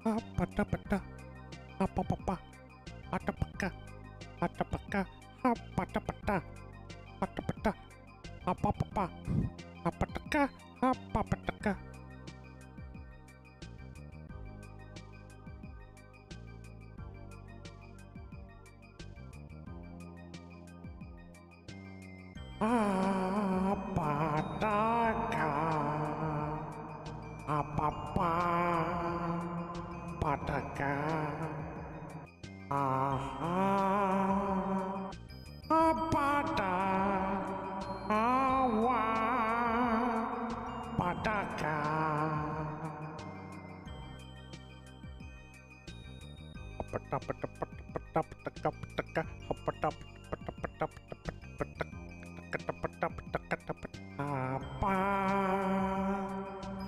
Apatapata, apapapa, atapaka, atapaka, apatapata, atapata, apapapa, apataka, apapataka. Apataka, apapa, pataka, aha, apata, awa, pataka.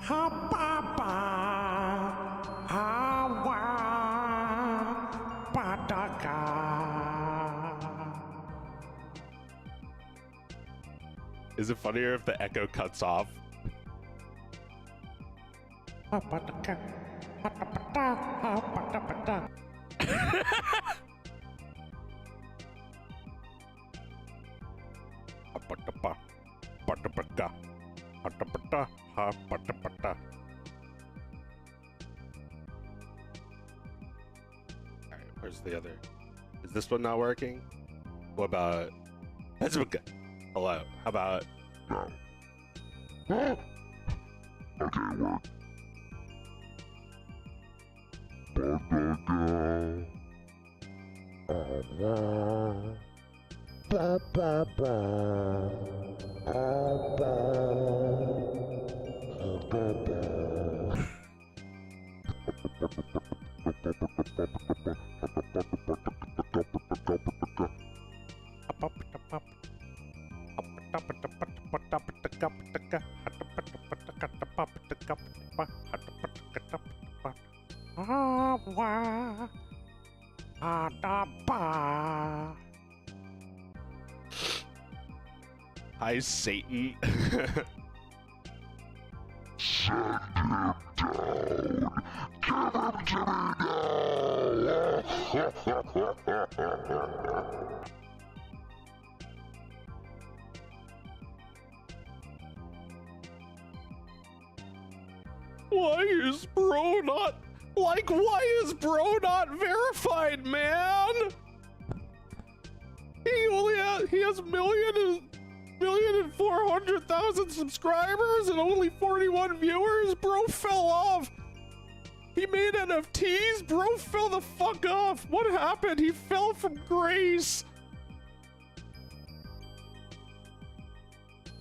Apa, apa, hawa, pataka. Is it funnier if the echo cuts off? Pataka, patapata, patapata. Patapa, patapata, patapata, patapata. Alright, where's the other? Is this one not working? What about... Hello, how about... Okay, work. Hi, Satan. Why is bro not... Like, why is bro not verified, man? He has million and 400,000 subscribers and only 41 viewers? Bro fell off. He made NFTs? Bro fell the fuck off. What happened? He fell from grace.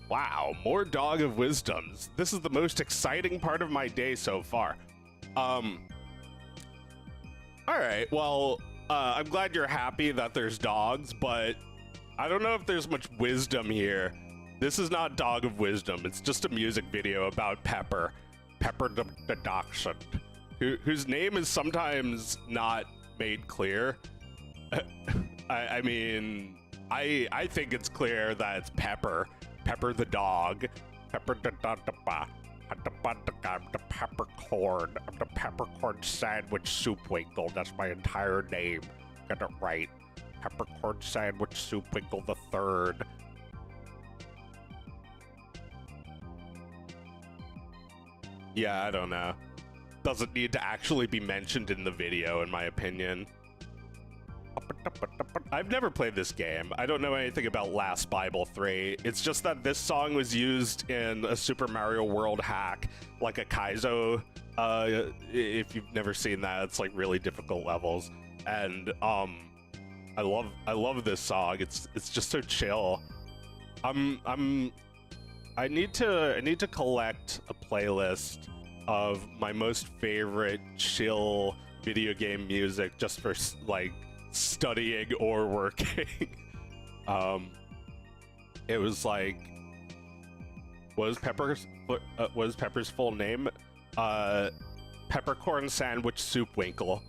Wow, more Dog of Wisdoms. This is the most exciting part of my day so far. Alright, well, I'm glad you're happy that there's dogs, but I don't know if there's much wisdom here. This is not Dog of Wisdom, it's just a music video about Pepper. Pepper the Dachshund, whose name is sometimes not made clear. I mean, I think it's clear that it's Pepper. Pepper the dog. Pepper the peppercorn. I'm the peppercorn sandwich soup winkle. That's my entire name. Get it right. Peppercorn sandwich soup winkle the third. Yeah, I don't know. Doesn't need to actually be mentioned in the video, in my opinion. I've never played this game. I don't know anything about Last Bible 3. It's just that this song was used in a Super Mario World hack, like a Kaizo. If you've never seen that, it's like really difficult levels. And I love this song. It's just so chill. I need to collect a playlist of my most favorite chill video game music just for like studying or working. It was like, what was Pepper's full name? Peppercorn Sandwich Soup Winkle.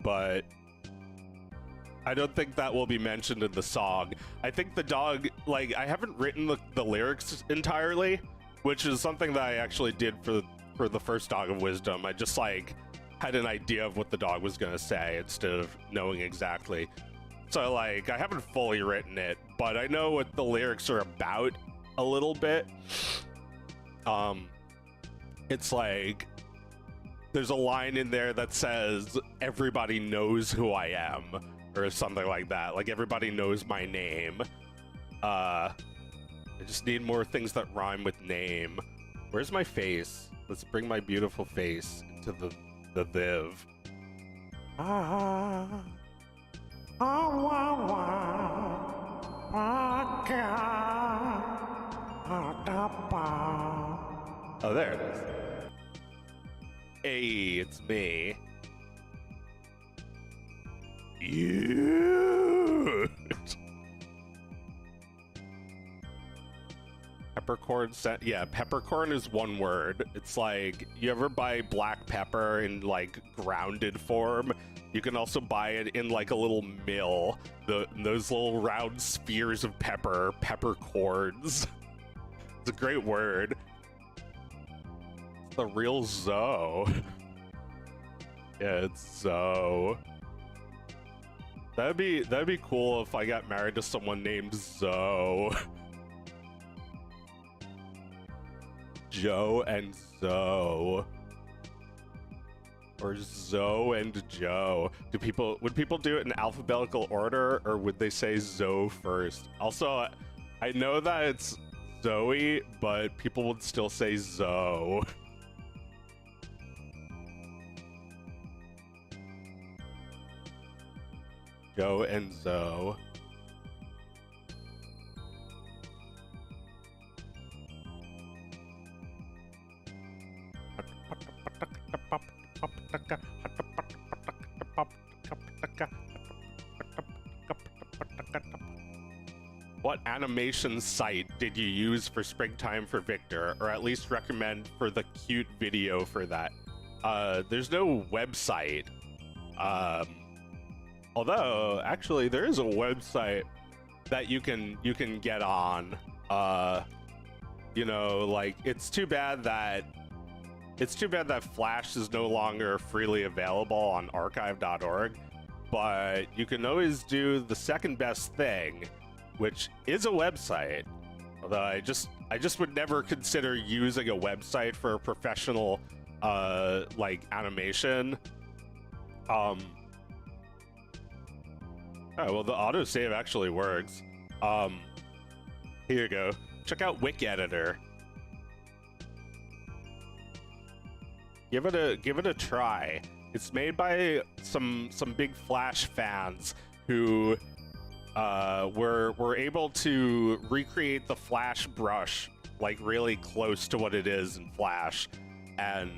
But I don't think that will be mentioned in the song. I think the dog, like, I haven't written the lyrics entirely, which is something that I actually did for the first Dog of Wisdom. I just like had an idea of what the dog was gonna say instead of knowing exactly. So like I haven't fully written it, but I know what the lyrics are about a little bit. It's like there's a line in there that says everybody knows who I am or something like that. Like everybody knows my name. I just need more things that rhyme with name. Where's my face? Let's bring my beautiful face into the Viv. Ah, ah, wah, wah, ah, ka, ah, da, ba. Oh, there it is. Hey, it's me. You. Peppercorn scent. Yeah, peppercorn is one word. It's like, you ever buy black pepper in like grounded form? You can also buy it in like a little mill. Those little round spheres of peppercorns. It's a great word. It's the real Zoe. Yeah, it's Zoe. That'd be cool if I got married to someone named Zoe. Joe and Zoe. Or Zoe and Joe. Would people do it in alphabetical order, or would they say Zoe first? Also, I know that it's Zoe, but people would still say Zoe. Joe and Zoe. What animation site did you use for Springtime for Victor, or at least recommend for the cute video for that? There's no website. Although, actually, there is a website that you can get on. You know, like, it's too bad that Flash is no longer freely available on archive.org, but you can always do the second best thing, which is a website. Although I just would never consider using a website for a professional like animation. Oh, well, the autosave actually works. Here you go. Check out Wikeditor. Give it a try. It's made by some big Flash fans who were able to recreate the Flash brush like really close to what it is in Flash, and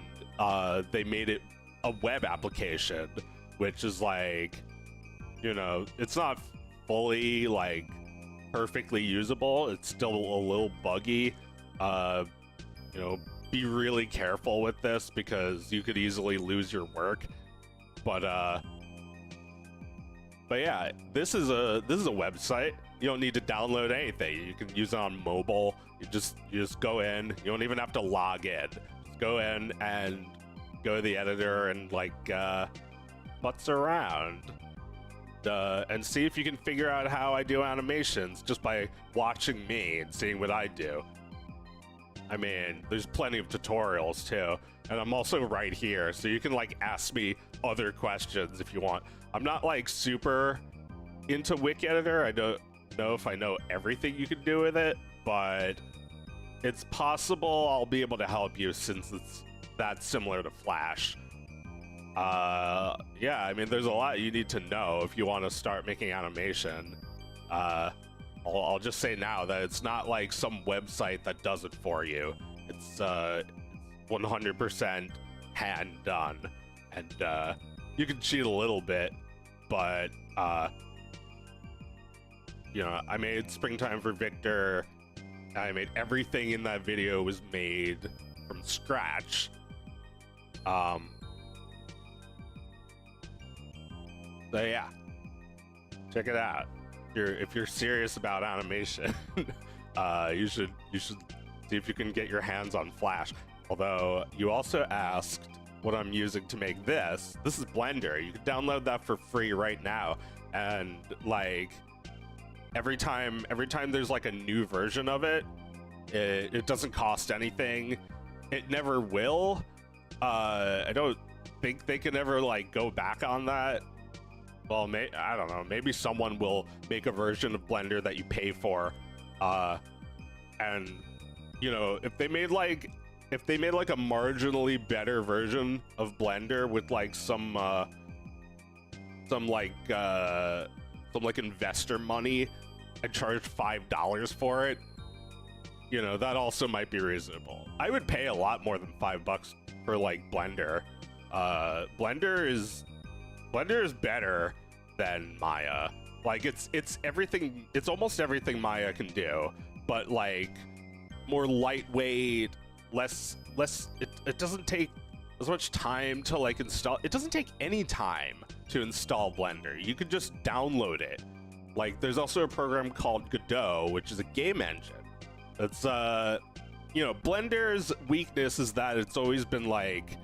they made it a web application, which is like, you know, it's not fully like perfectly usable. It's still a little buggy. You know, be really careful with this because you could easily lose your work. But yeah, this is a website. You don't need to download anything. You can use it on mobile. You just go in. You don't even have to log in. Just go in and go to the editor and like putz around and see if you can figure out how I do animations just by watching me and seeing what I do. I mean, there's plenty of tutorials too, and I'm also right here, so you can like ask me other questions if you want. I'm not like super into Wikeditor. I don't know if I know everything you can do with it, but it's possible I'll be able to help you since it's that similar to Flash. Yeah, I mean, there's a lot you need to know if you want to start making animation. I'll just say now that it's not like some website that does it for you. It's 100% hand done, and you can cheat a little bit, but you know, I made Springtime for Victor. I made everything in that video was made from scratch. So yeah, check it out. If you're serious about animation, you should See if you can get your hands on Flash. Although you also asked what I'm using to make this. This is Blender. You can download that for free right now. And like every time there's like a new version of it, it doesn't cost anything. It never will. I don't think they can ever like go back on that. Well, I don't know. Maybe someone will make a version of Blender that you pay for, and you know, if they made like a marginally better version of Blender with like some investor money and charge $5 for it, you know, that also might be reasonable. I would pay a lot more than $5 for like Blender. Blender is better than Maya. Like it's everything. It's almost everything Maya can do, but like more lightweight, less. It doesn't take as much time to like install. It doesn't take any time to install Blender. You can just download it. Like there's also a program called Godot, which is a game engine. It's you know, Blender's weakness is that it's always been like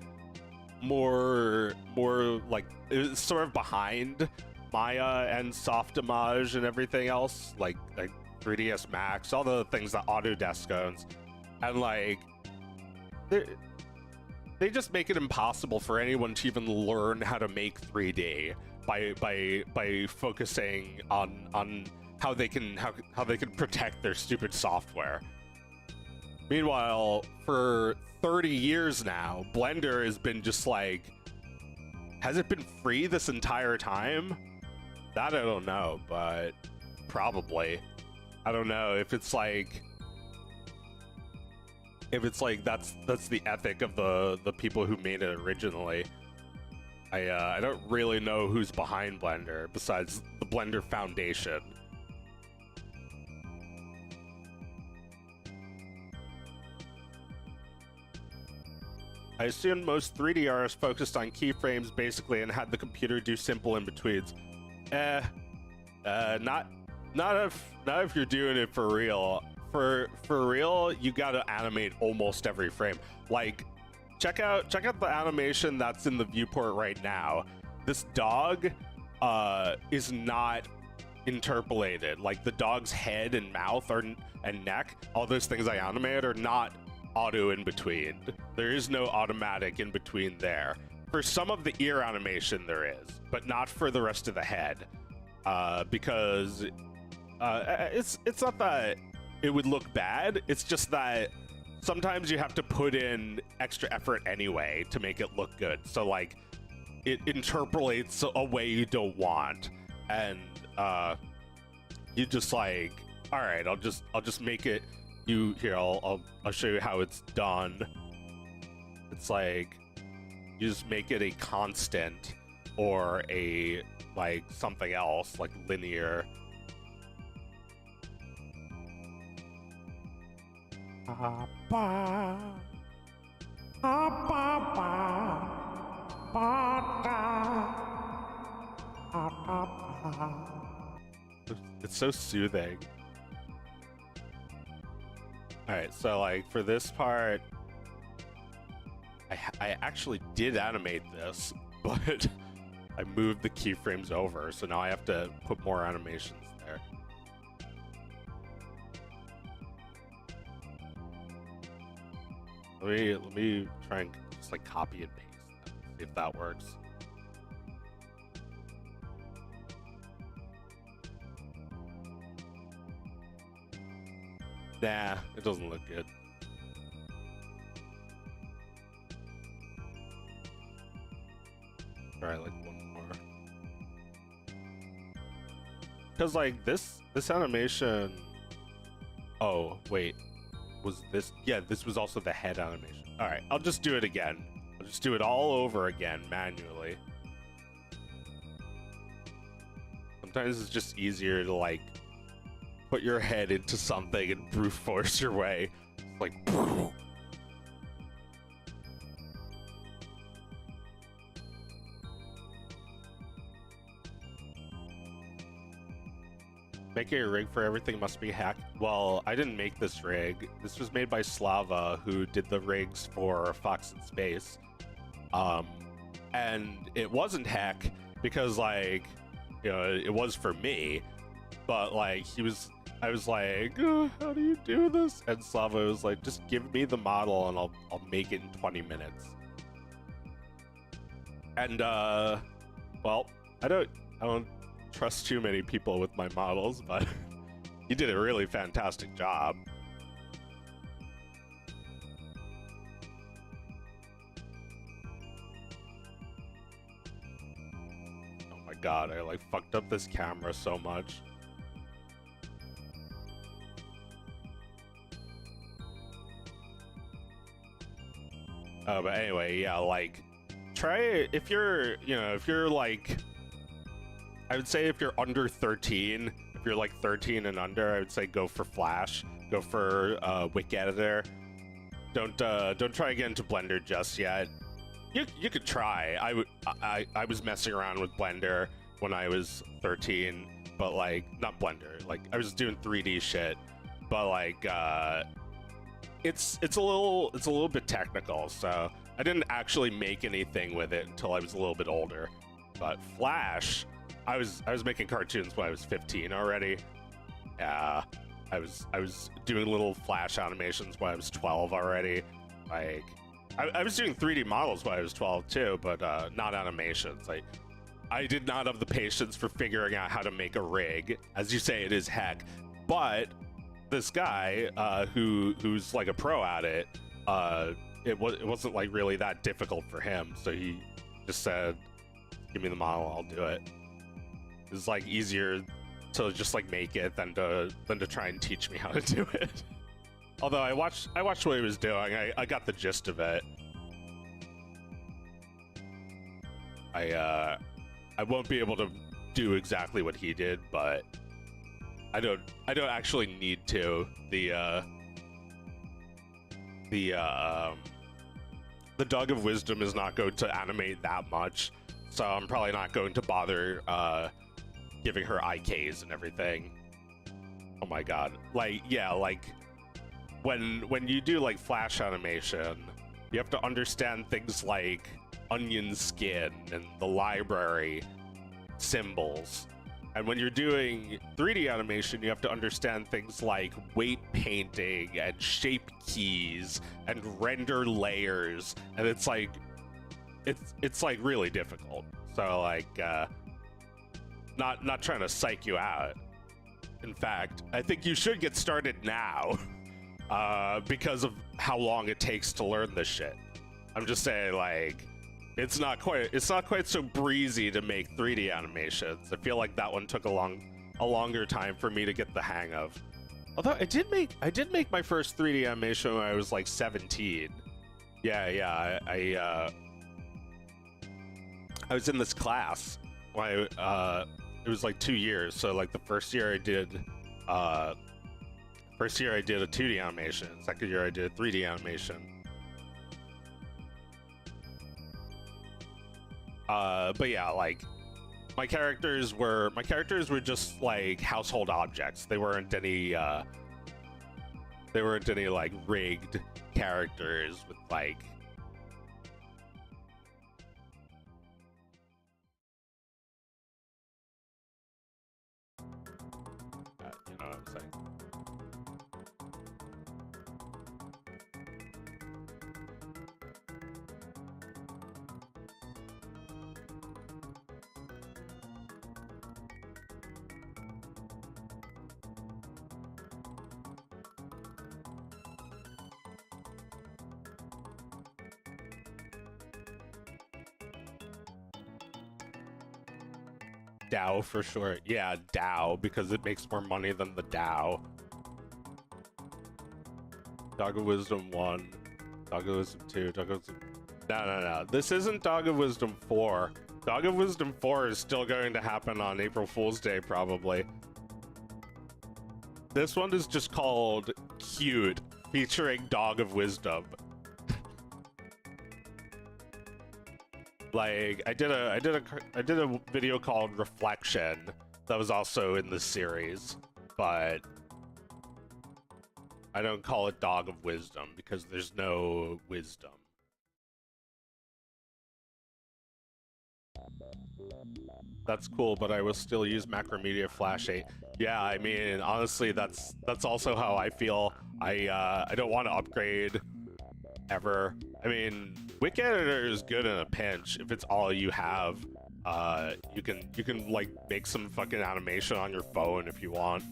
more like it's sort of behind Maya and Softimage and everything else, like 3ds Max, all the things that Autodesk owns, and like they just make it impossible for anyone to even learn how to make 3D by focusing on how they can protect their stupid software. Meanwhile, for 30 years now, Blender has been just like, has it been free this entire time? That I don't know, but probably. I don't know if it's like that's the ethic of the people who made it originally. I don't really know who's behind Blender besides the Blender Foundation. I assume most 3D artists focused on keyframes basically and had the computer do simple in-betweens. Not if you're doing it for real. For real, you gotta animate almost every frame. Like, check out the animation that's in the viewport right now. This dog is not interpolated. Like the dog's head and mouth and neck, all those things I animated are not auto in between. There is no automatic in between there. For some of the ear animation there is, but not for the rest of the head, because it's not that it would look bad, it's just that sometimes you have to put in extra effort anyway to make it look good. So like it interpolates a way you don't want, and you just like, all right, I'll just make it. I'll show you how it's done. It's like you just make it a constant or a like something else, like linear. It's so soothing. Alright, so like for this part, I actually did animate this, but I moved the keyframes over, so now I have to put more animations there. Let me try and just like copy and paste, see if that works. Nah, it doesn't look good. Try like one more. Cause like this animation. Oh wait, was this? Yeah, this was also the head animation. All right, I'll just do it again. I'll just do it all over again manually. Sometimes it's just easier to like put your head into something and brute force your way. It's like, Making a rig for everything must be hacked. Well, I didn't make this rig. This was made by Slava, who did the rigs for Fox in Space. And it wasn't hack because, like, you know, it was for me, but like I was like, oh, how do you do this? And Slava was like, just give me the model and I'll make it in 20 minutes. And well, I don't trust too many people with my models, but you did a really fantastic job. Oh my god, I like fucked up this camera so much. But anyway, yeah, like, try it if you're, you know, if you're like, I would say if you're under 13, if you're like 13 and under, I would say go for Flash, go for Wik Editor. Don't try to get into Blender just yet. You could try. I was messing around with Blender when I was 13, but like, not Blender, like I was doing 3D shit, but like it's a little bit technical, so I didn't actually make anything with it until I was a little bit older. But Flash, I was making cartoons when I was 15 already. Yeah, I was doing little Flash animations when I was 12 already. Like, I was doing 3D models when I was 12 too, but not animations. Like, I did not have the patience for figuring out how to make a rig. As you say, it is heck, but this guy who's like a pro at it, it wasn't like really that difficult for him, so he just said, give me the model, I'll do it. It's like easier to just like make it than to try and teach me how to do it. Although I watched what he was doing, I got the gist of it. I won't be able to do exactly what he did, but I don't actually need to. The Dog of Wisdom is not going to animate that much, so I'm probably not going to bother giving her IKs and everything. Oh my god. Like, yeah, like when you do like Flash animation, you have to understand things like onion skin and the library symbols. And when you're doing 3D animation, you have to understand things like weight painting and shape keys and render layers, and it's like really difficult. So like not trying to psych you out. In fact, I think you should get started now because of how long it takes to learn this shit. I'm just saying, like, it's not quite so breezy to make 3D animations. I feel like that one took a longer time for me to get the hang of. Although I did make my first 3D animation when I was like 17. Yeah, I was in this class when it was like 2 years. So like the first year I did a 2D animation. Second year I did a 3D animation. But yeah, like my characters were just like household objects. They weren't any like rigged characters with like you know what I'm saying. DAO for sure. Yeah, DAO, because it makes more money than the DAO. Dog of Wisdom 1, Dog of Wisdom 2, Dog of Wisdom... No. This isn't Dog of Wisdom 4. Dog of Wisdom 4 is still going to happen on April Fool's Day, probably. This one is just called Cute, featuring Dog of Wisdom. Like, I did a video called Reflection that was also in this series. but I don't call it Dog of Wisdom because there's no wisdom. That's cool, but I will still use Macromedia Flash 8. Yeah, I mean, honestly, that's also how I feel. I don't want to upgrade ever. I mean, Wiki Editor is good in a pinch if it's all you have. You can like make some fucking animation on your phone if you want.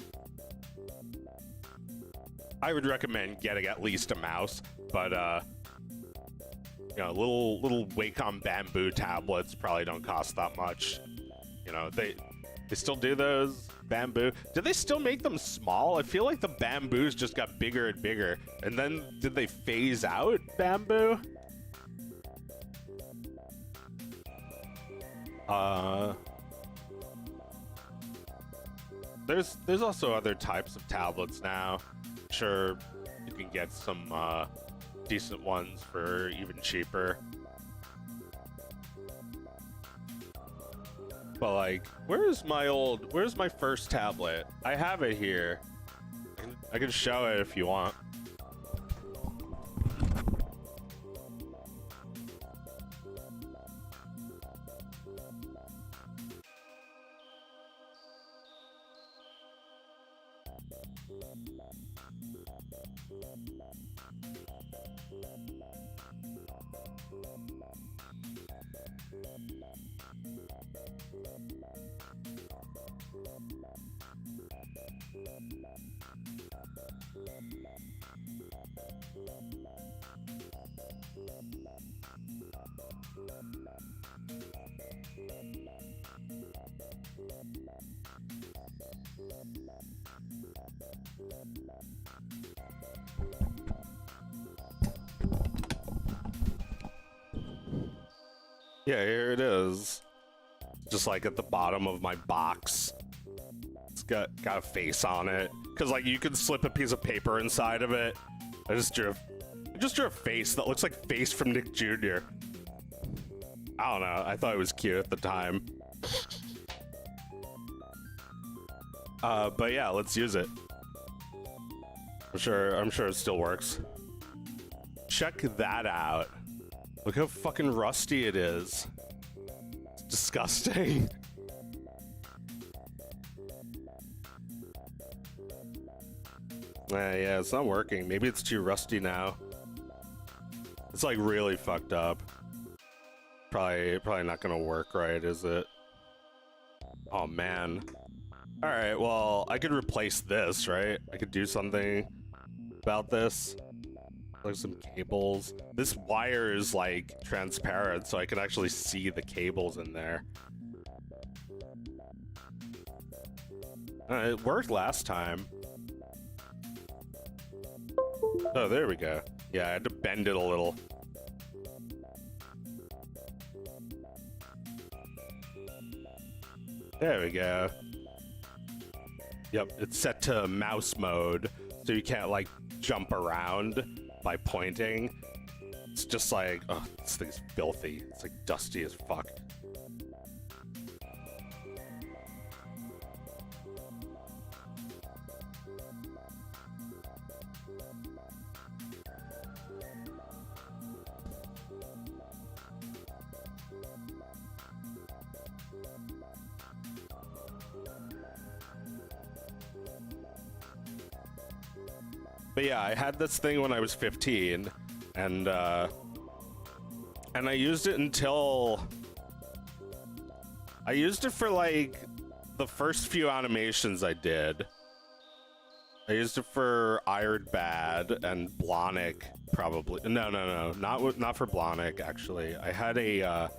I would recommend getting at least a mouse, but you know, little Wacom bamboo tablets probably don't cost that much. You know, they still do those bamboo. Do they still make them small? I feel like the bamboos just got bigger and bigger. And then did they phase out bamboo? There's also other types of tablets now. Sure, you can get some decent ones for even cheaper. But like, where's my first tablet? I have it here. I can show it if you want. Yeah, here it is. Just like at the bottom of my box. It's got a face on it. Cause like you can slip a piece of paper inside of it. I just drew a face that looks like face from Nick Jr. I don't know. I thought it was cute at the time. But yeah, let's use it. I'm sure it still works. Check that out. Look how fucking rusty it is. It's disgusting. Yeah, it's not working. Maybe it's too rusty now. It's like really fucked up. Probably not gonna work right, is it? Oh man. Alright, well, I could replace this, right? I could do something about this. Like some cables. This wire is like transparent, so I can actually see the cables in there. It worked last time. Oh, there we go. Yeah, I had to bend it a little. There we go. Yep, it's set to mouse mode, so you can't like jump around by pointing. It's just like, oh, this thing's filthy. It's like dusty as fuck. But yeah, I had this thing when I was 15, and I used it until I used it for like the first few animations I did. I used it for Iron Bad and Blonic, probably. No, not for Blonic actually. I had a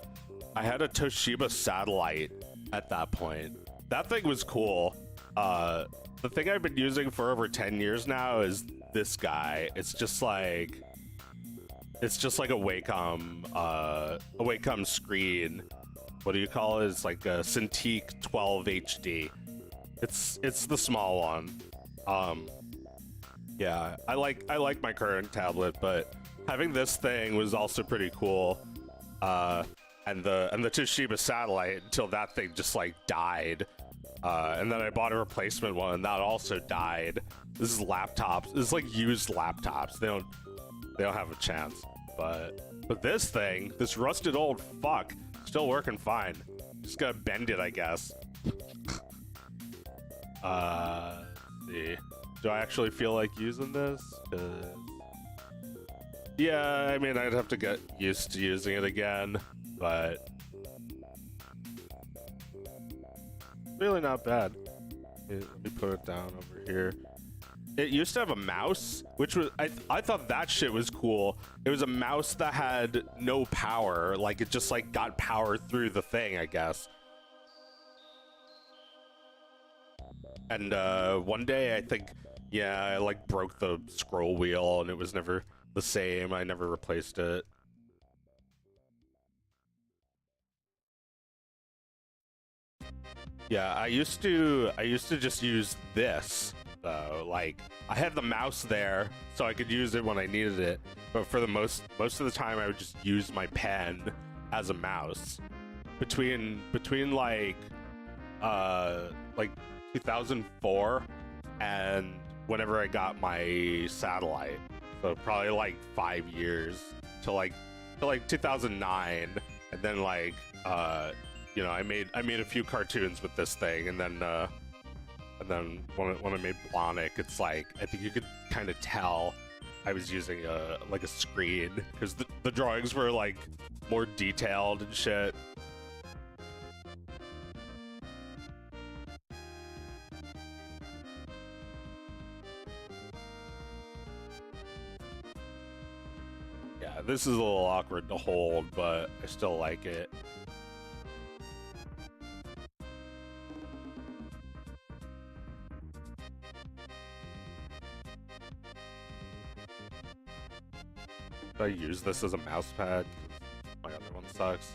Toshiba satellite at that point. That thing was cool. The thing I've been using for over 10 years now is this guy. It's just like a Wacom screen. What do you call it? It's like a Cintiq 12 HD. It's the small one. Yeah, I like my current tablet, but having this thing was also pretty cool. And the Toshiba satellite until that thing just like died. And then I bought a replacement one, and that also died. This is laptops. This is like used laptops. They don't have a chance. But this thing, this rusted old fuck, still working fine. Just gotta bend it, I guess. Let's see. Do I actually feel like using this? 'Cause yeah, I mean, I'd have to get used to using it again, but really not bad. Let me put it down over here. It used to have a mouse, which was I thought that shit was cool. It was a mouse that had no power, like it just like got power through the thing, I guess. And one day I think, yeah, I like broke the scroll wheel and it was never the same. I never replaced it. Yeah, I used to just use this though. Like I had the mouse there so I could use it when I needed it, but for the most of the time I would just use my pen as a mouse. Between like 2004 and whenever I got my satellite, so probably like 5 years to like 2009, and then like you know, I made a few cartoons with this thing, and then when I made Blonic, it's like I think you could kind of tell I was using a screen because the drawings were like more detailed and shit. Yeah, this is a little awkward to hold, but I still like it. Should I use this as a mouse pad? My other one sucks.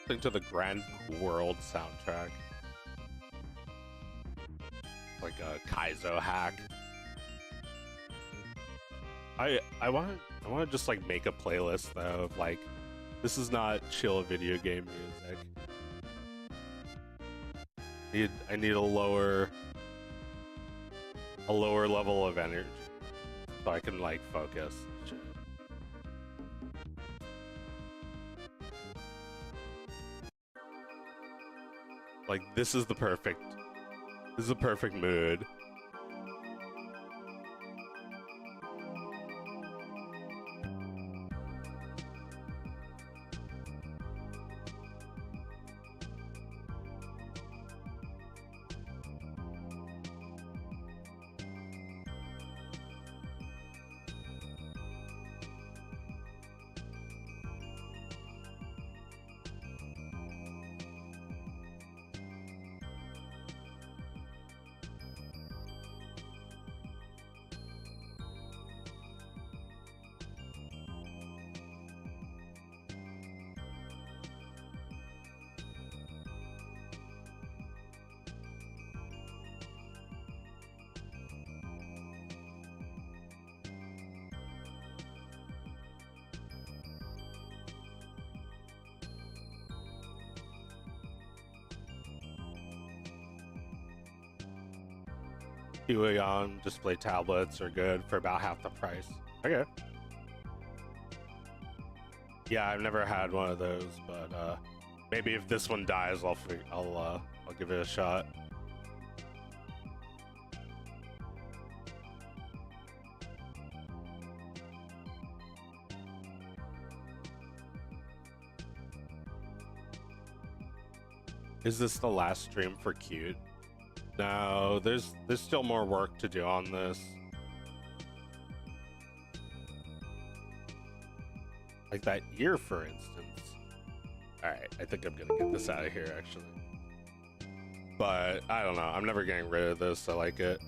Listening to the Grand World soundtrack. Like a Kaizo hack. I want to just like make a playlist though of like, this is not chill video game music. I need a lower level of energy so I can like focus. Shit. Like this is the perfect mood. Huion display tablets are good for about half the price. Okay. Yeah, I've never had one of those, but maybe if this one dies, I'll give it a shot. Is this the last stream for Cute? No, there's still more work to do on this. Like that ear, for instance. Alright, I think I'm gonna get this out of here, actually. But, I don't know, I'm never getting rid of this, I like it.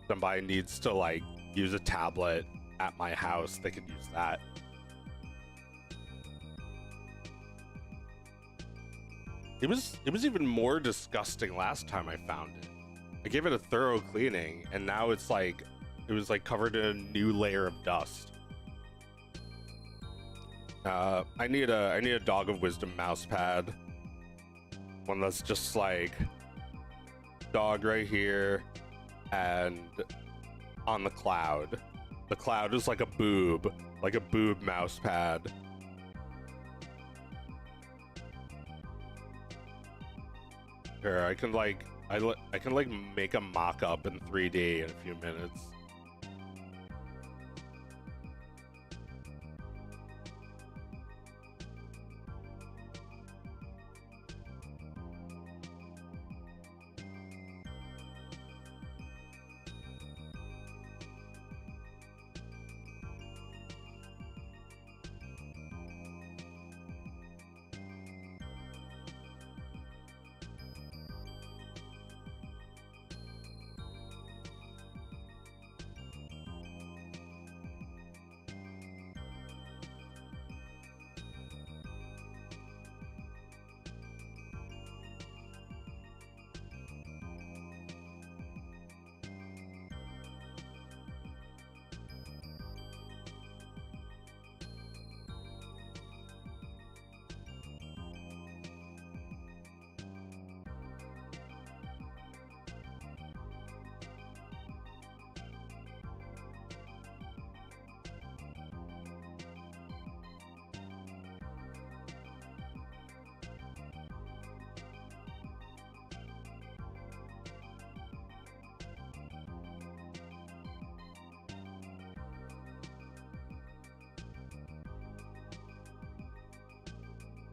Somebody needs to, like, use a tablet at my house, they could use that. It was even more disgusting last time I found it. I gave it a thorough cleaning, and now it's like it was like covered in a new layer of dust. I need a Dog of Wisdom mouse pad. One that's just like dog right here and on the cloud. The cloud is like a boob mouse pad. Here, I can like make a mock-up in 3D in a few minutes.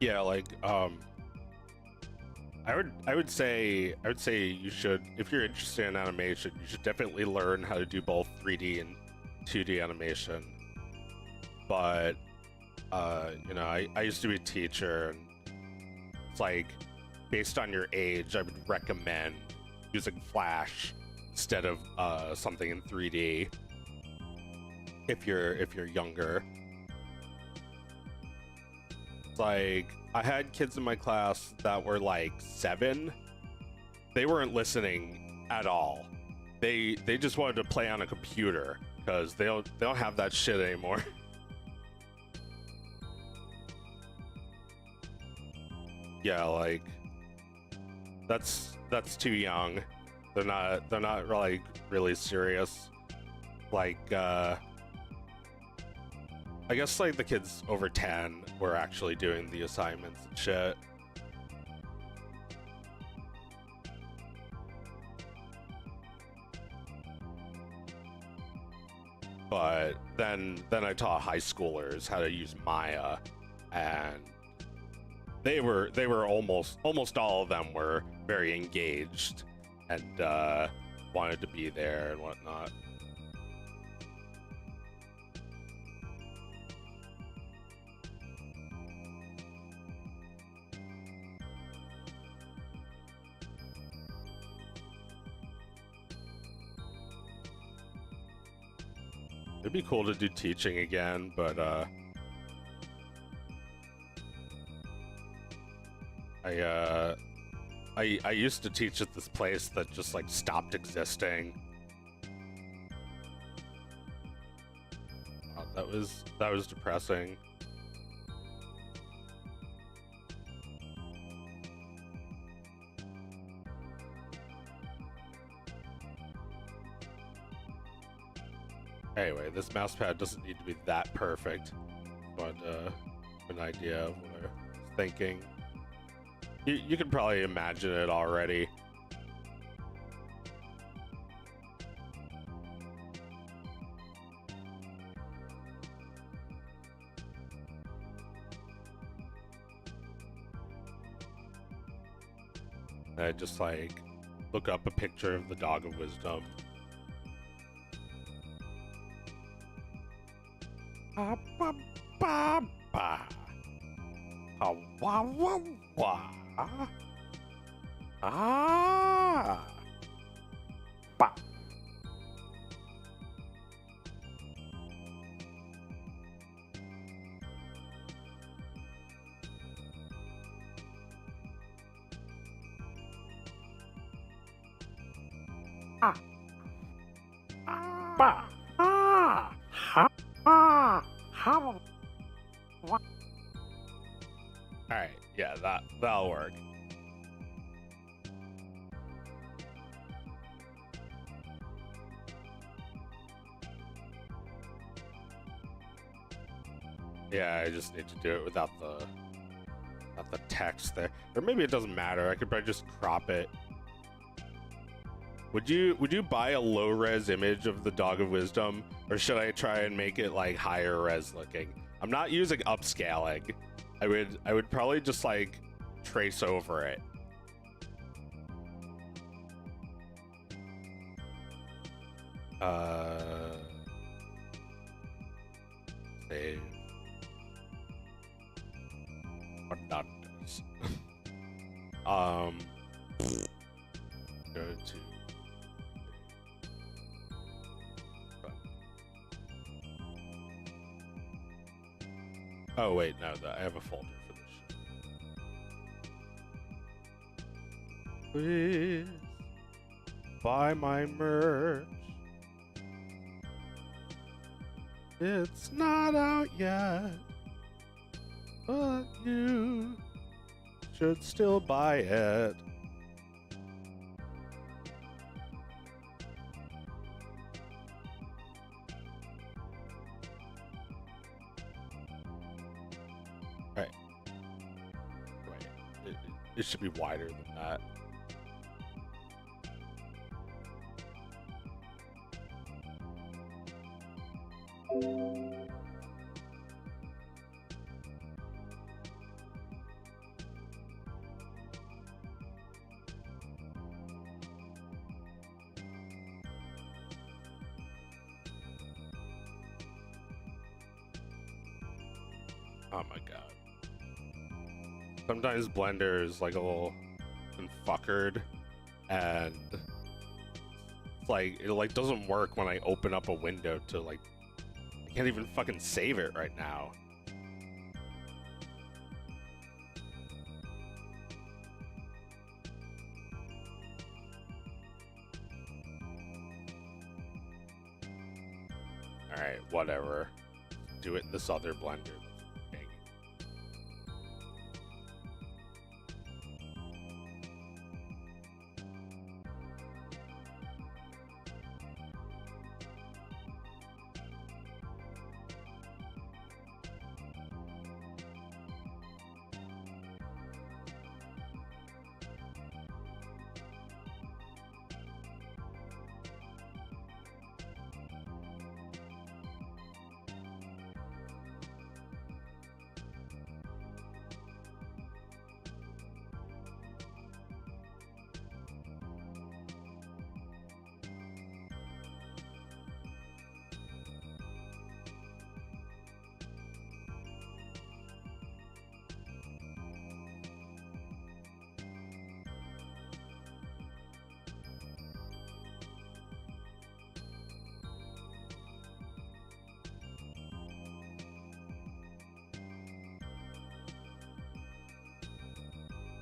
Yeah, like I would say you should, if you're interested in animation, you should definitely learn how to do both 3D and 2D animation. But you know, I used to be a teacher, and it's like based on your age, I would recommend using Flash instead of something in 3D if you're younger. Like, I had kids in my class that were like 7. They weren't listening at all. They just wanted to play on a computer because they don't have that shit anymore. Yeah, like that's too young. They're not like really serious. Like I guess like the kids over 10 were actually doing the assignments and shit. But then I taught high schoolers how to use Maya, and they were almost all of them were very engaged and wanted to be there and whatnot. It'd be cool to do teaching again, but I used to teach at this place that just like stopped existing. Oh, that was depressing. Anyway, this mousepad doesn't need to be that perfect, but an idea of what I was thinking. You can probably imagine it already. I just like look up a picture of the Dog of Wisdom. Alright, yeah, that'll work. Yeah, I just need to do it without the text there. Or maybe it doesn't matter. I could probably just crop it. Would you buy a low res image of the Dog of Wisdom, or should I try and make it like higher res looking? I'm not using upscaling. I would probably just like trace over it. Save. Or not this. Go to. Oh wait, no, I have a folder for this shit. Please buy my merch. It's not out yet, but you should still buy it. Alright. Wait, it should be wider than that. Oh my god. Sometimes Blender is like a little fuckered, and it's like it like doesn't work when I open up a window to like I can't even fucking save it right now. Alright, whatever. Do it in this other Blender.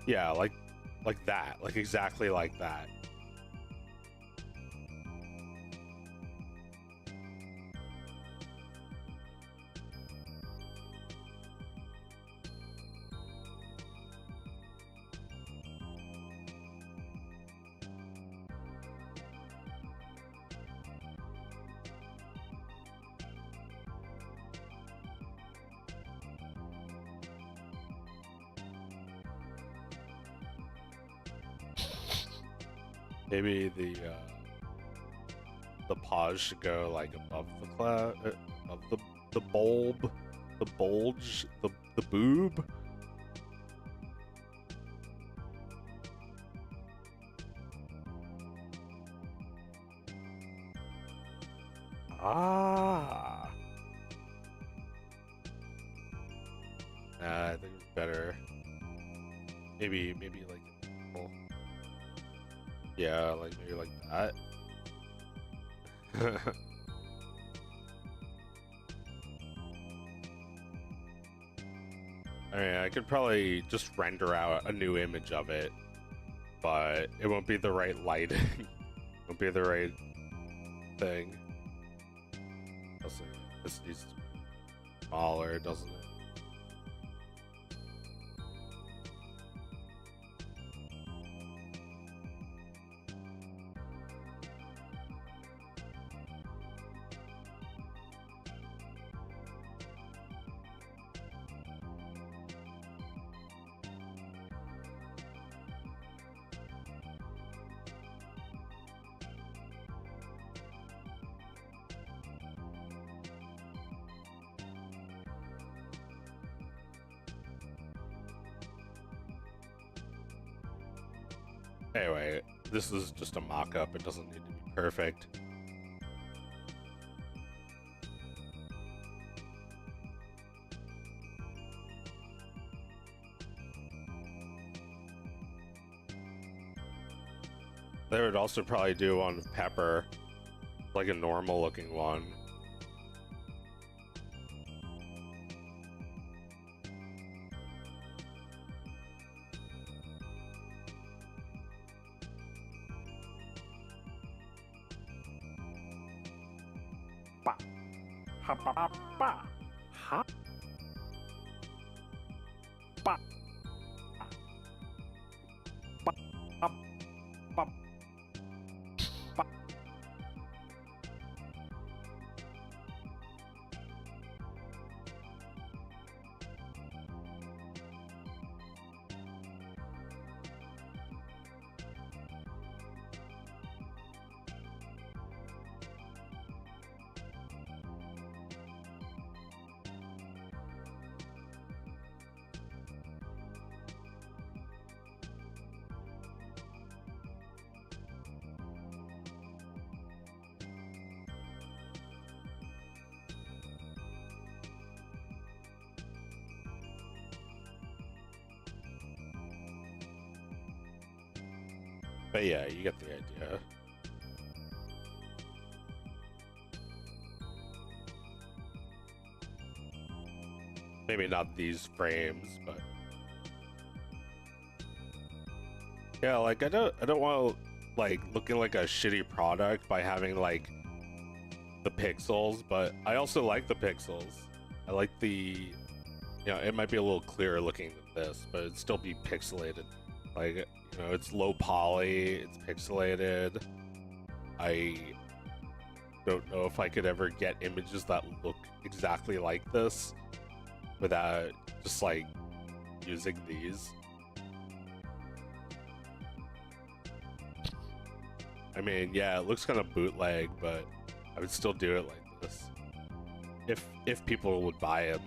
Yeah, like that, like exactly like that. Maybe the pause should go like above the cloud, above the bulb, the bulge, the boob. Ah. I think it's better. Maybe like. Yeah, like maybe like that. I mean, I could probably just render out a new image of it, but it won't be the right lighting. Won't be the right thing. Let's see. This needs to be smaller, doesn't it? Anyway, this is just a mock-up. It doesn't need to be perfect. They would also probably do one with Pepper, like a normal looking one. Ha ba ba ba. Ha. Ba. Ba. Ba. Ba. Ba. But yeah, you get the idea. Maybe not these frames, but yeah, like I don't want like looking like a shitty product by having like the pixels, but I also like the pixels. I like the, you know, it might be a little clearer looking than this, but it'd still be pixelated. Like, you know, it's low poly, it's pixelated. I don't know if I could ever get images that look exactly like this without just like using these. I mean, yeah, it looks kind of bootleg, but I would still do it like this if people would buy them.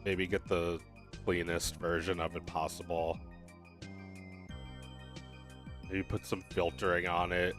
Maybe get the cleanest version of it possible. Maybe put some filtering on it.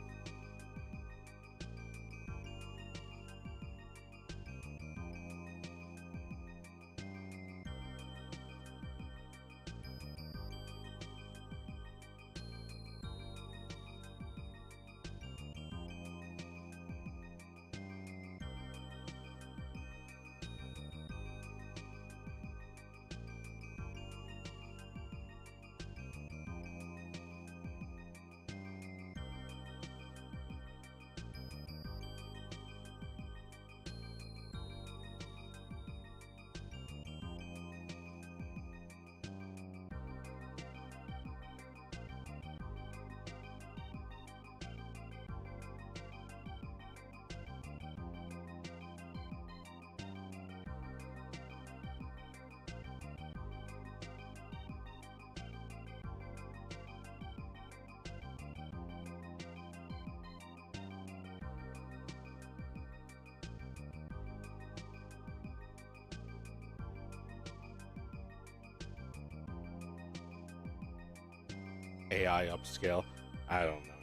AI upscale. I don't know.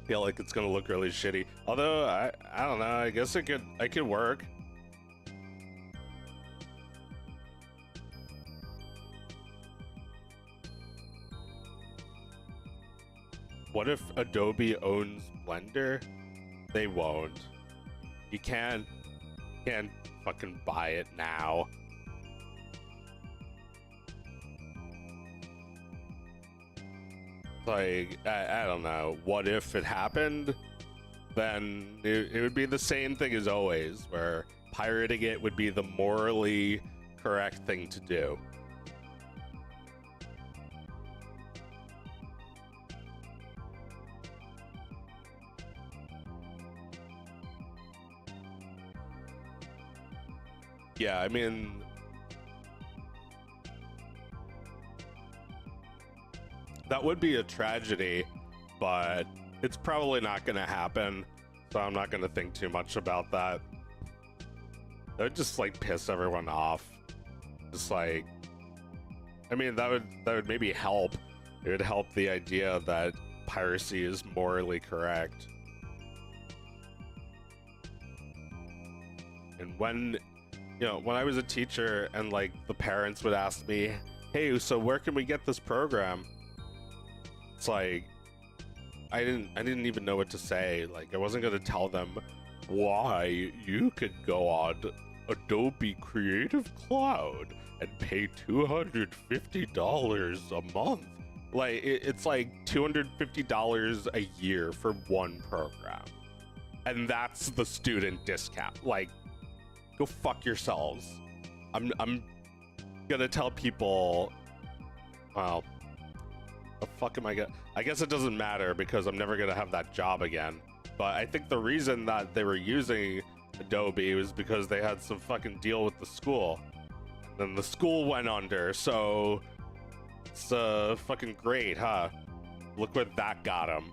Feel like it's gonna look really shitty. Although I don't know. I guess it could work. What if Adobe owns Blender? They won't. You can't fucking buy it now. Like, I don't know. What if it happened? Then it would be the same thing as always, where pirating it would be the morally correct thing to do. Yeah, I mean, that would be a tragedy, but it's probably not going to happen, so I'm not going to think too much about that. That would just like piss everyone off. Just like, I mean, that would maybe help. It would help the idea that piracy is morally correct. And when, you know, when I was a teacher and like the parents would ask me, hey, so where can we get this program? It's like, I didn't even know what to say. Like, I wasn't gonna tell them why. You could go on Adobe Creative Cloud and pay $250 a month. Like, it's like $250 a year for one program, and that's the student discount. Like, go fuck yourselves. I'm gonna tell people, well, the fuck am I gonna, I guess it doesn't matter because I'm never gonna have that job again. But I think the reason that they were using Adobe was because they had some fucking deal with the school. And then the school went under, so it's fucking great, huh? Look what that got them.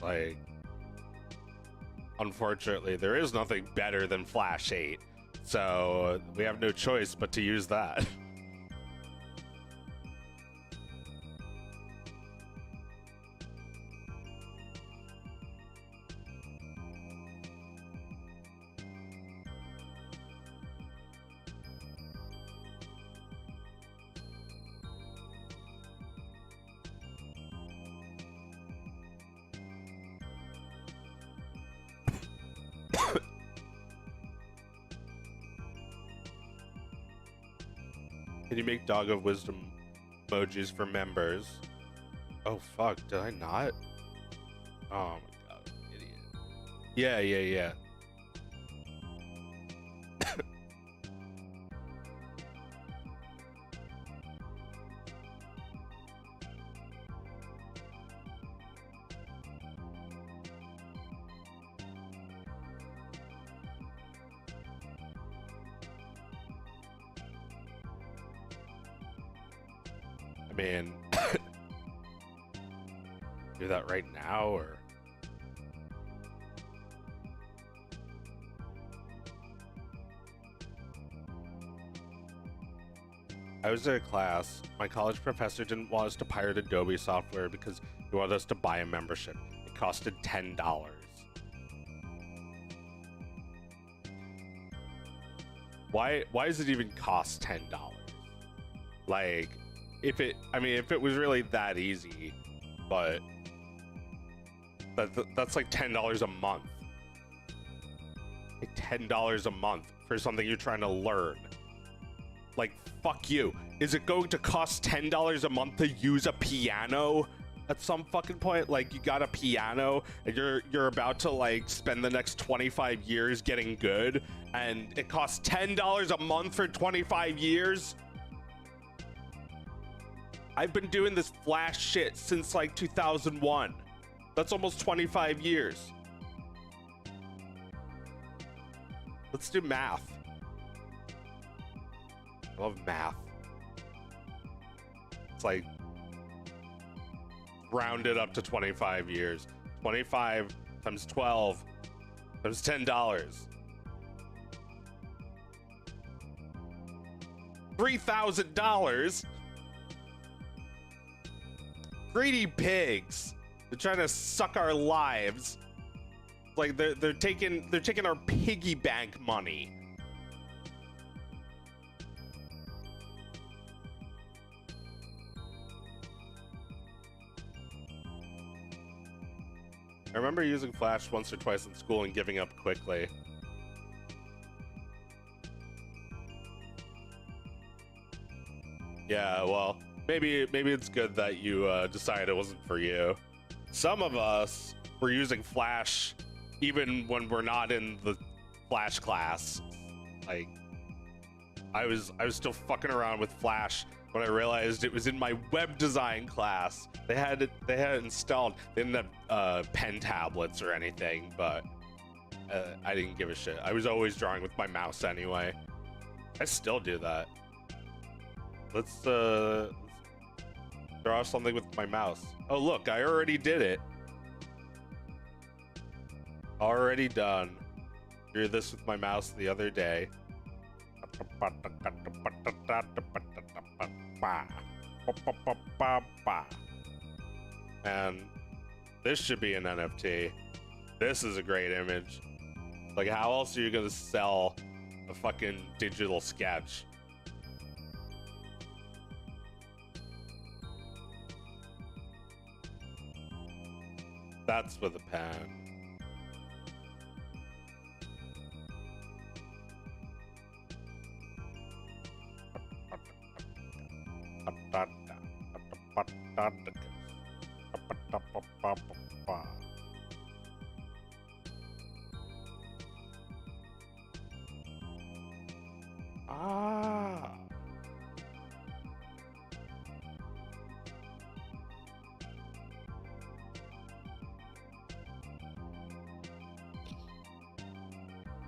Like, unfortunately, there is nothing better than Flash 8, so we have no choice but to use that. Can you make Dog of Wisdom emojis for members? Oh fuck, did I not? Oh my god, idiot. Yeah. I mean, do that right now, or? I was in a class. My college professor didn't want us to pirate Adobe software because he wanted us to buy a membership. It costed $10. Why does it even cost $10? Like, if it was really that easy, but that's like $10 a month. Like $10 a month for something you're trying to learn. Like, fuck you. Is it going to cost $10 a month to use a piano at some fucking point? Like, you got a piano and you're about to like spend the next 25 years getting good, and it costs $10 a month for 25 years? I've been doing this Flash shit since like 2001. That's almost 25 years. Let's do math. I love math. It's like rounded up to 25 years. 25 times 12 times $10. $3,000. Greedy pigs. They're trying to suck our lives. Like they're taking our piggy bank money. I remember using Flash once or twice in school and giving up quickly. Yeah, well, maybe it's good that you decided it wasn't for you. Some of us were using Flash even when we're not in the Flash class. Like, I was still fucking around with Flash when I realized it was in my web design class. They had it installed. They didn't have pen tablets or anything, but I didn't give a shit. I was always drawing with my mouse anyway. I still do that. Let's draw something with my mouse. Oh look, I already did it. Already done. drew this with my mouse the other day. And this should be an NFT. This is a great image. Like, how else are you gonna sell a fucking digital sketch? That's with a pen. Ah.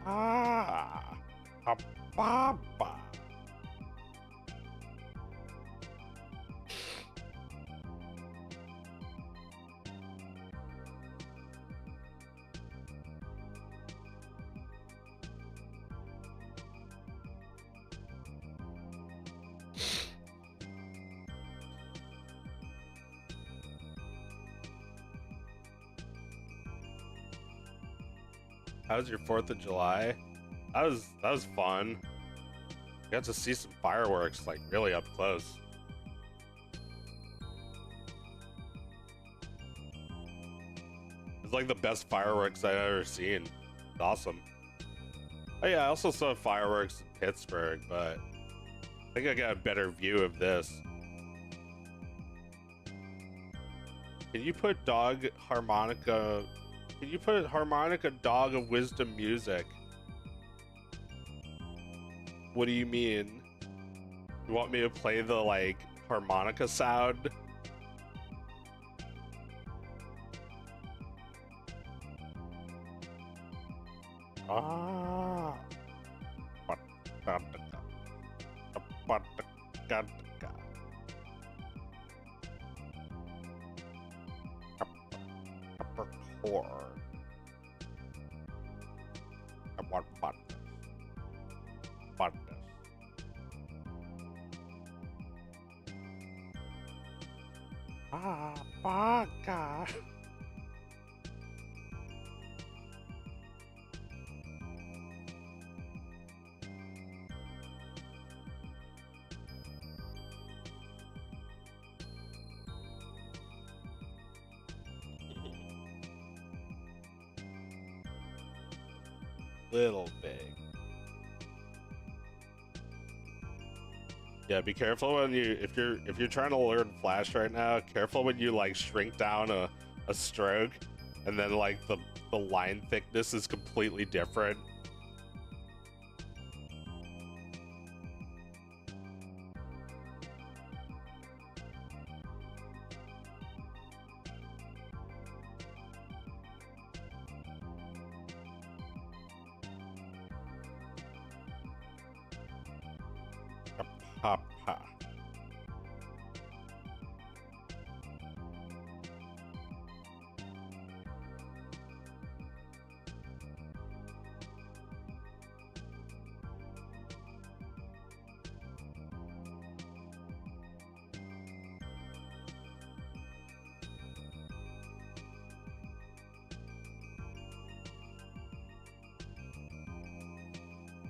Ah. Baba. How was your 4th of July? That was fun. Got to see some fireworks like really up close. It's like the best fireworks I've ever seen. It's awesome. Oh yeah, I also saw fireworks in Pittsburgh, but I think I got a better view of this. Can you put dog harmonica? Can you put harmonica dog of wisdom music? What do you mean? You want me to play the like harmonica sound? Ah. Peppercorn. I want buttons. Buttons. Ah, baka. Little big. Yeah, be careful when you if you're trying to learn Flash right now, careful when you like shrink down a stroke and then like the line thickness is completely different. Papa.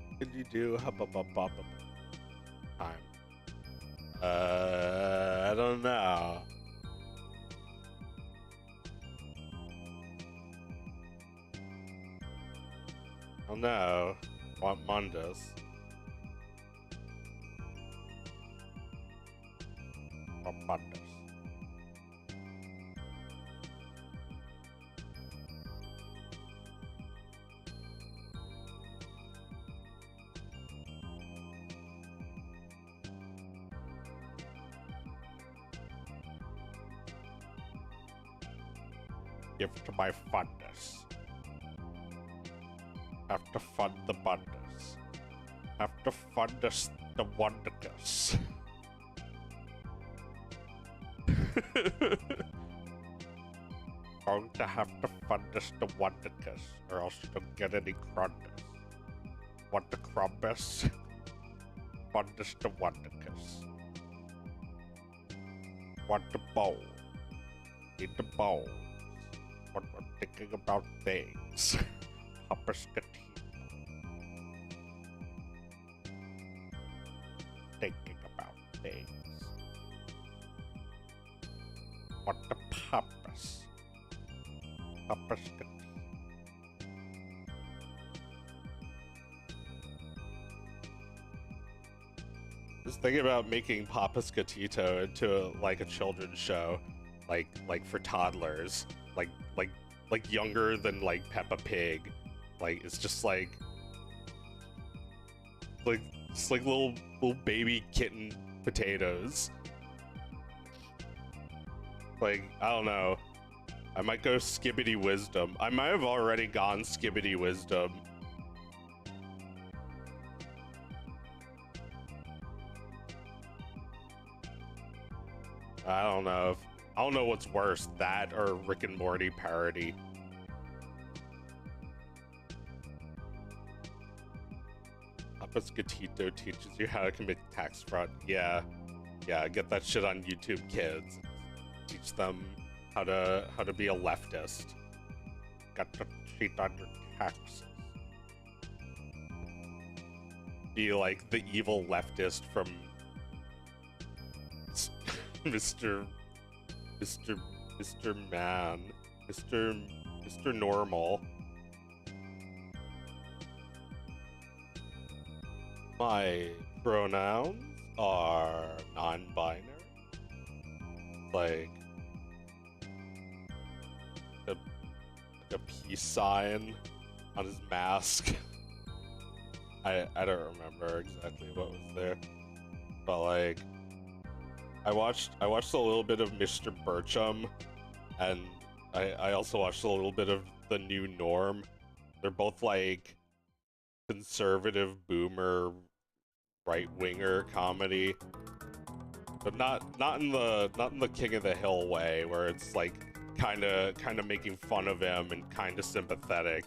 What did you do? Time. I don't know. Oh no. Want Mundus. Want Mundus. Give to my funders. Have to fund the funders. Have to fund us the wonders. Going to have to fund this to Wonderkiss, or else you don't get any Crundus. Want the Crumbus? Fund this to Wonderkiss. Want the bowl? Need the bowl. When we're thinking about things. Papa Scatino. Thinking about things. What the purpose? Papa Scatino. Just thinking about making Papa Scatito into like a children's show, like for toddlers, like younger than like Peppa Pig. Like it's just like little baby kitten potatoes. Like I don't know. I might go Skibbity Wisdom. I might have already gone Skibbity Wisdom. I don't know what's worse, that or Rick and Morty parody. Papa Scatito teaches you how to commit tax fraud. Yeah, get that shit on YouTube Kids. Teach them how to be a leftist. Got to cheat on your taxes. Be like the evil leftist from Mr. Man, Mr. Normal. My pronouns are non-binary. Like a peace sign on his mask. I don't remember exactly what was there, but like I watched a little bit of Mr. Burcham, and I also watched a little bit of The New Norm. They're both like conservative boomer right-winger comedy, but not in the King of the Hill way, where it's like kind of making fun of him and kind of sympathetic.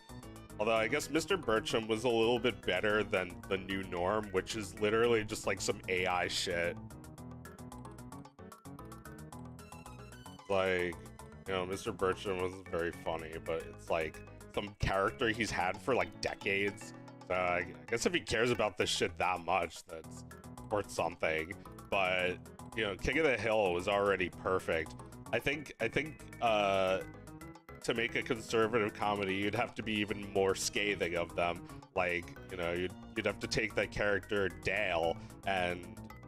Although I guess Mr. Burcham was a little bit better than The New Norm, which is literally just like some AI shit. Like, you know, Mr. Burcham was very funny, but it's like some character he's had for like decades. So I guess if he cares about this shit that much, that's worth something. But you know, King of the Hill was already perfect. I think to make a conservative comedy, you'd have to be even more scathing of them. Like, you know, you'd have to take that character Dale and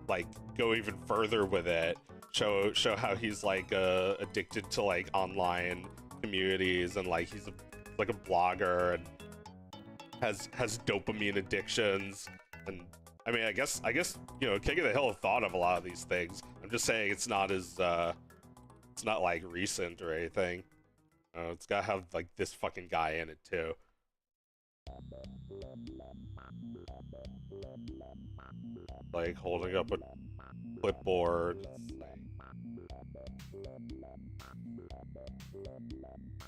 like go even further with it. Show how he's like addicted to like online communities, and like he's like a blogger and has dopamine addictions. And I mean, I guess you know, King of the Hill thought of a lot of these things. I'm just saying it's not as it's not like recent or anything. It's gotta have like this fucking guy in it too. Like holding up a clipboard.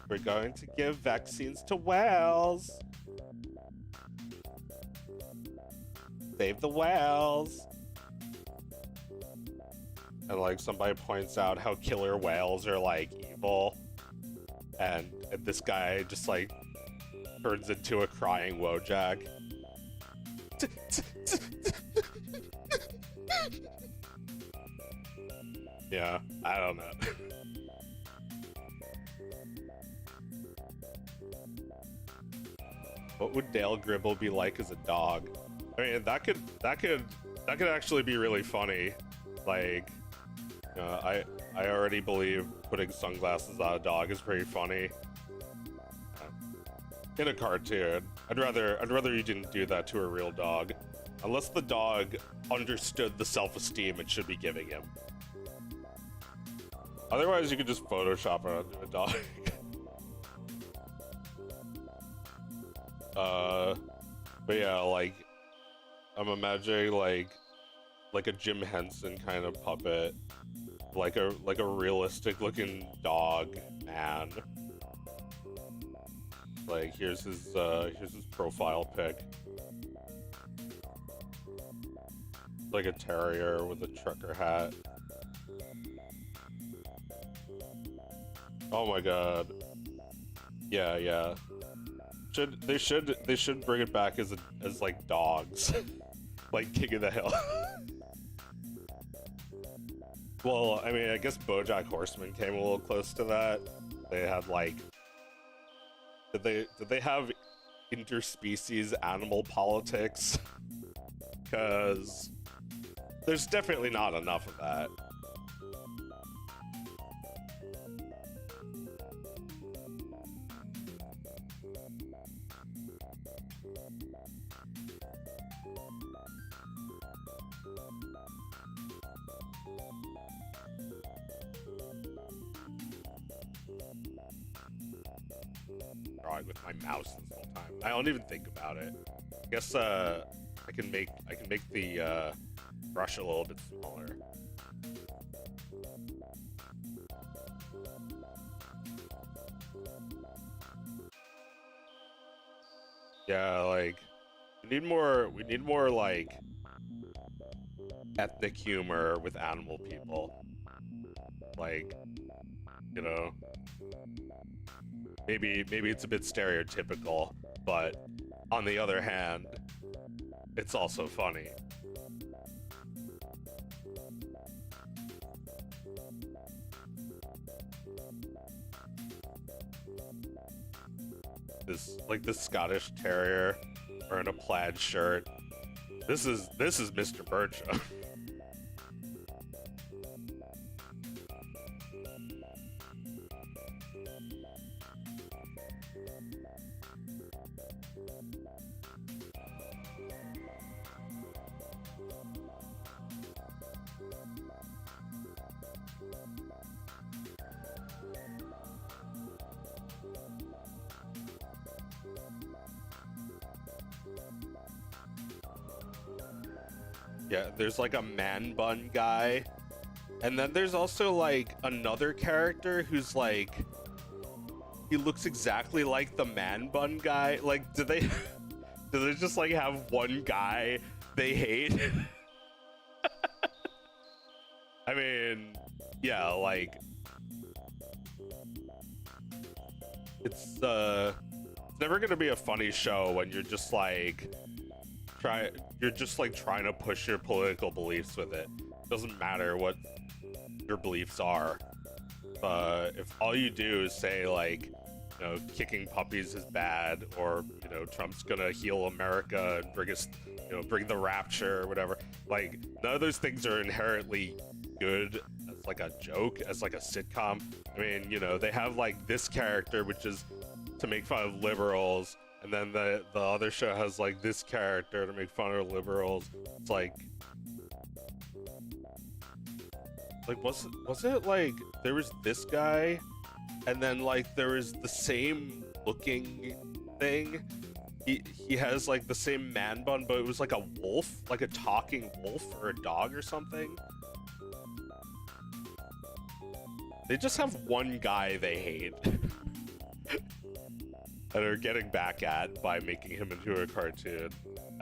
We're going to give vaccines to whales. Save the whales. And like somebody points out how killer whales are like evil. And this guy just like turns into a crying Wojak. Yeah, I don't know. What would Dale Gribble be like as a dog? I mean, that could actually be really funny. Like, I already believe putting sunglasses on a dog is pretty funny. In a cartoon, I'd rather you didn't do that to a real dog, unless the dog understood the self-esteem it should be giving him. Otherwise, you could just Photoshop it onto a dog. But yeah, like, I'm imagining, like, like a Jim Henson kind of puppet, like a realistic looking dog man. Like here's his profile pic. Like a terrier with a trucker hat. Oh my god. Yeah, yeah. They should bring it back as like dogs. Like King of the Hill. Well, I mean, I guess BoJack Horseman came a little close to that. They had like did they have interspecies animal politics? Cuz there's definitely not enough of that. Drawing with my mouse this whole time. I don't even think about it. I guess I can make the brush a little bit smaller. Yeah, like we need more like ethnic humor with animal people. Like, you know, maybe it's a bit stereotypical, but on the other hand, it's also funny. This Scottish Terrier wearing a plaid shirt. This is Mr. Bertram. Yeah, there's like a man bun guy, and then there's also like another character who's like, he looks exactly like the man bun guy. Like, do they just like have one guy they hate? I mean, yeah, like it's never gonna be a funny show when you're just like trying to push your political beliefs with it. Doesn't matter what your beliefs are. If all you do is say like, you know, kicking puppies is bad, or you know, Trump's gonna heal America and bring the rapture or whatever, like none of those things are inherently good as like a joke, as like a sitcom. I mean, you know, they have like this character which is to make fun of liberals, and then the other show has like this character to make fun of liberals. It's like was it like there was this guy, and then like there was the same looking thing. He has like the same man bun, but it was like a wolf, like a talking wolf or a dog or something. They just have one guy they hate. And are getting back at by making him into a cartoon.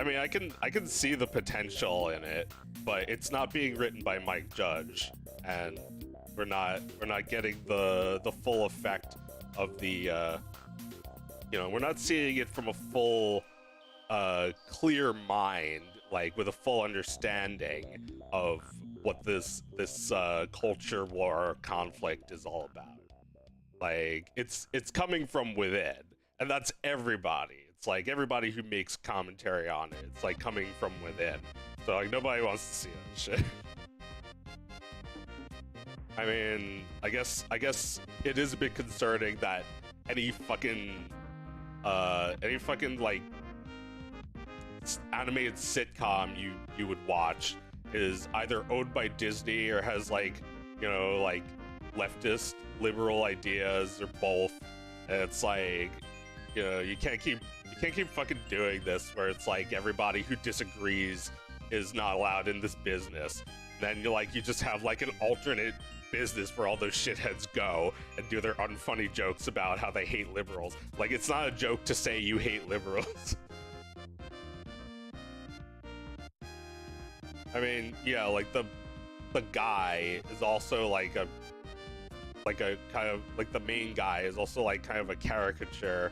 I mean, I can see the potential in it, but it's not being written by Mike Judge, and we're not getting the full effect of the we're not seeing it from a full clear mind, like with a full understanding of what this culture war conflict is all about. Like it's coming from within. And that's everybody. It's like everybody who makes commentary on it. It's like coming from within. So like nobody wants to see that shit. I mean, I guess it is a bit concerning that any fucking like animated sitcom you would watch is either owned by Disney or has like, you know, like leftist liberal ideas, or both. And it's like, you know, you can't keep fucking doing this where it's like everybody who disagrees is not allowed in this business. Then you just have like an alternate business where all those shitheads go and do their unfunny jokes about how they hate liberals. Like, it's not a joke to say you hate liberals. I mean, yeah, like the guy is also like a kind of like the main guy is also like kind of a caricature.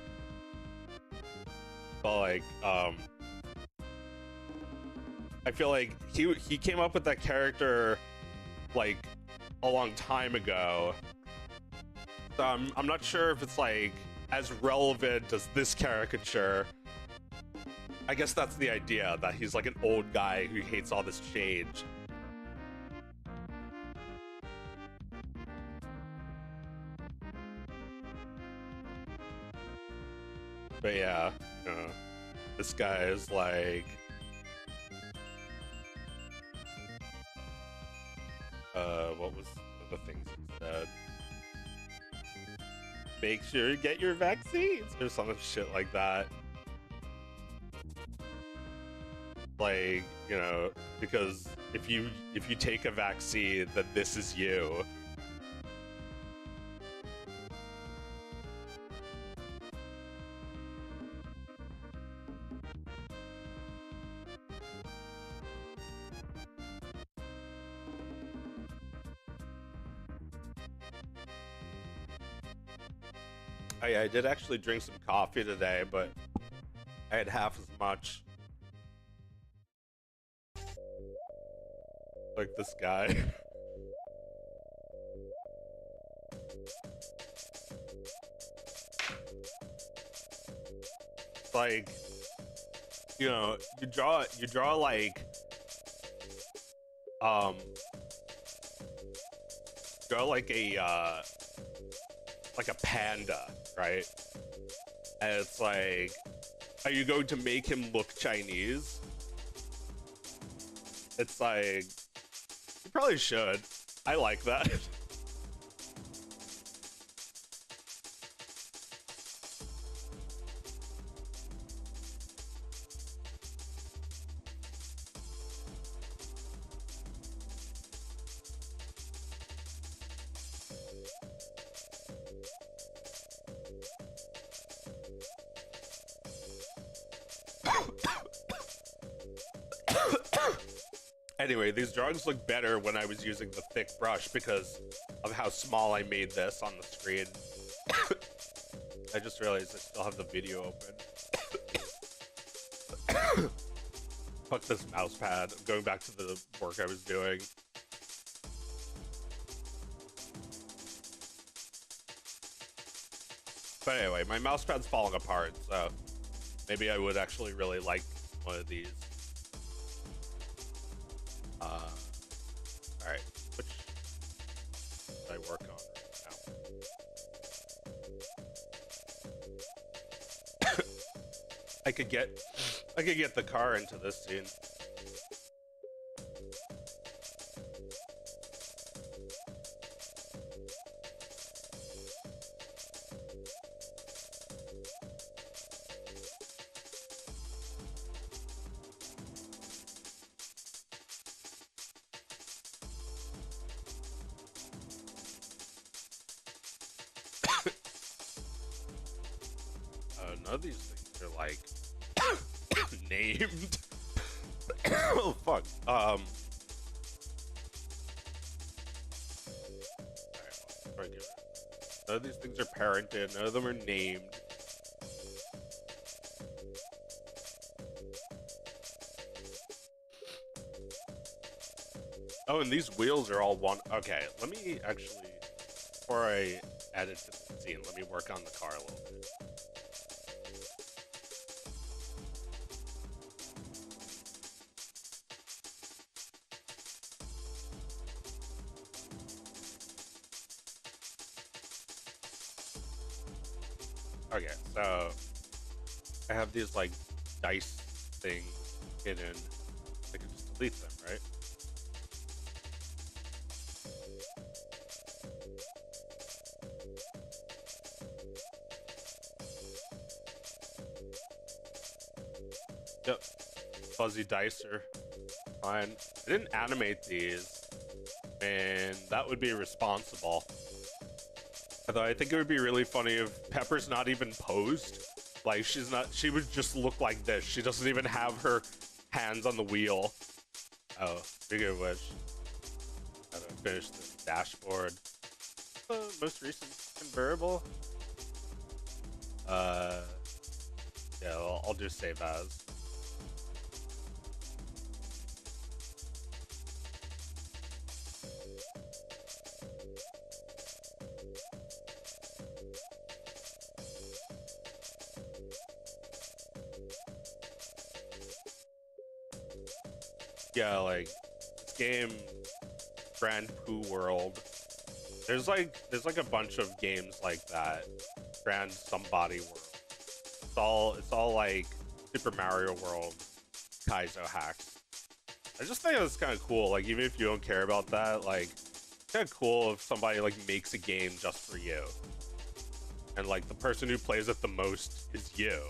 But like I feel like he came up with that character like a long time ago. So I'm not sure if it's like as relevant as this caricature. I guess that's the idea, that he's like an old guy who hates all this change. But yeah, this guy is like, what was the things he said? Make sure you get your vaccines or some shit like that. Like, because if you take a vaccine, then this is you. I did actually drink some coffee today, but I had half as much. Like this guy. Like, you draw like draw like a panda, right? And it's like, are you going to make him look Chinese? It's like, you probably should. I like that. Anyway, these drawings look better when I was using the thick brush because of how small I made this on the screen. I just realized I still have the video open. Fuck this mouse pad. I'm going back to the work I was doing. But anyway, my mouse pad's falling apart, so maybe I would actually really like one of these. Alright, which should I work on right now? I could get the car into this scene. None of these things are like named. Oh fuck. Alright, none of these things are parented, none of them are named. Oh, and these wheels are all one. Okay, let me actually, before I add it to the scene, let me work on the car a little bit. Okay, so I have these like dice things hidden. I can just delete them, right? Yep, fuzzy dicer. fine. I didn't animate these, and that would be responsible. Although I think it would be really funny if Pepper's not even posed. Like, she would just look like this. She doesn't even have her hands on the wheel. Oh, speaking of which, gotta finish this dashboard. Most recent convertible? Yeah, I'll just save as. Yeah, like this game, Grand Poo World. There's like a bunch of games like that. Grand Somebody World. It's all like Super Mario World, Kaizo hacks. I just think it's kind of cool. Like, even if you don't care about that, like, it's kind of cool if somebody like makes a game just for you, and like the person who plays it the most is you.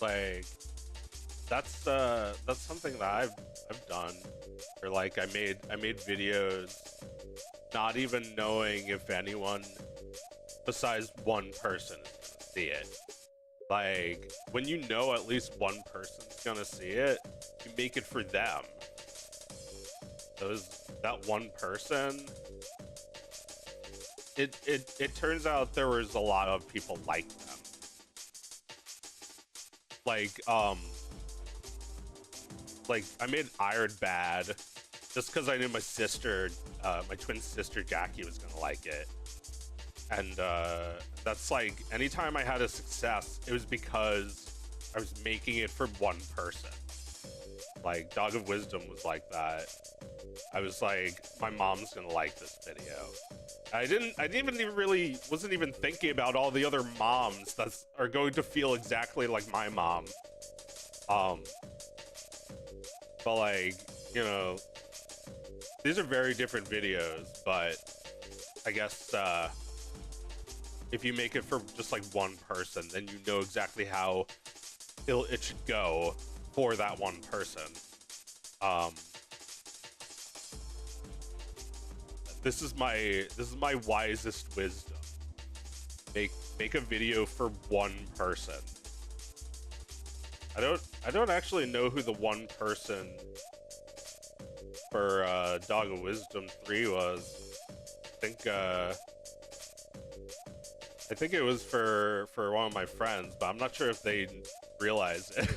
Like, that's something that I've done. Or like I made videos not even knowing if anyone besides one person is gonna see it. Like, when you know at least one person's gonna see it, you make it for them. That one person, it turns out there was a lot of people like them. Like I made Iron Bad just because I knew my sister, my twin sister Jackie was gonna like it. And that's like, anytime I had a success, it was because I was making it for one person. Like Dog of Wisdom was like that. I was like, my mom's gonna like this video. I wasn't even thinking about all the other moms that are going to feel exactly like my mom. But like, you know, these are very different videos, but I guess, if you make it for just like one person, then you know exactly how it should go for that one person. This is my wisest wisdom. Make a video for one person. I don't actually know who the one person for Dog of Wisdom 3 was. I think it was for one of my friends, but I'm not sure if they realize it.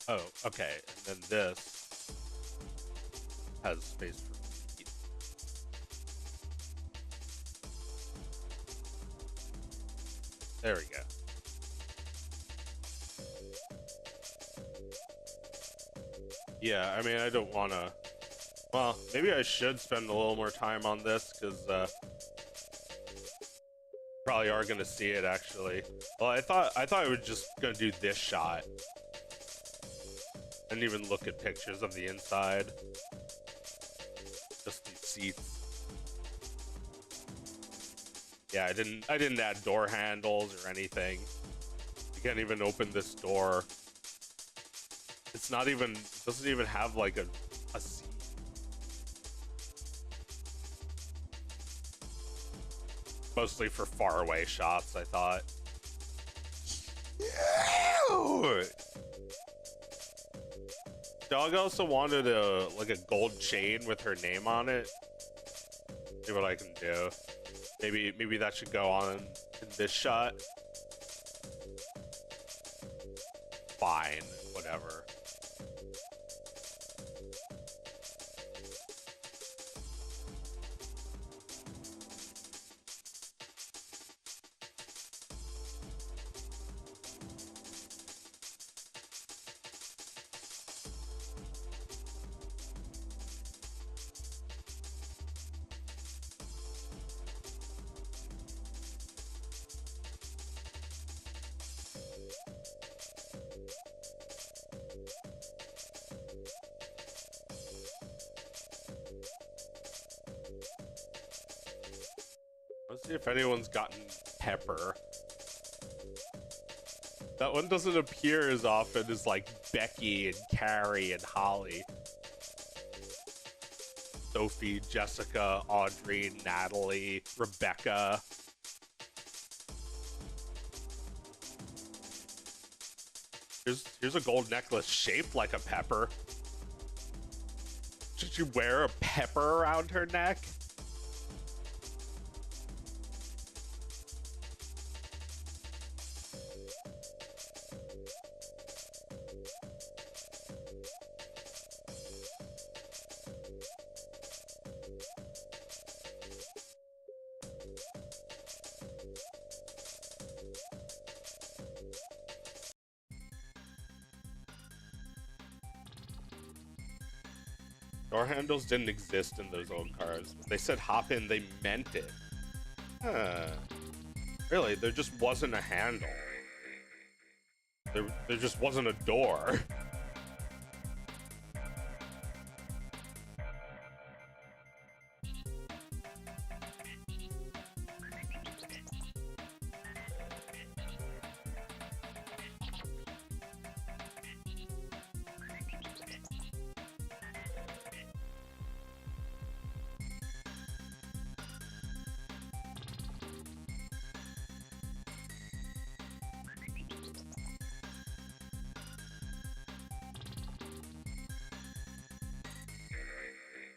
Oh, okay, and then this has space for meat. There we go. Yeah, I mean, I don't want to... Well, maybe I should spend a little more time on this, because probably are going to see it, actually. Well, I thought I was just going to do this shot. I didn't even look at pictures of the inside. Just these seats. Yeah, I didn't add door handles or anything. You can't even open this door. It's not even, it doesn't even have like a seat. Mostly for faraway shots, I thought. Ew! Dog also wanted a gold chain with her name on it. See what I can do. Maybe that should go on in this shot. Fine, whatever. Let's see if anyone's gotten Pepper. That one doesn't appear as often as like Becky and Carrie and Holly. Sophie, Jessica, Audrey, Natalie, Rebecca. Here's a gold necklace shaped like a pepper. Should you wear a pepper around her neck? Door handles didn't exist in those old cars. When they said hop in, they meant it. Huh. Really, there just wasn't a handle. There just wasn't a door.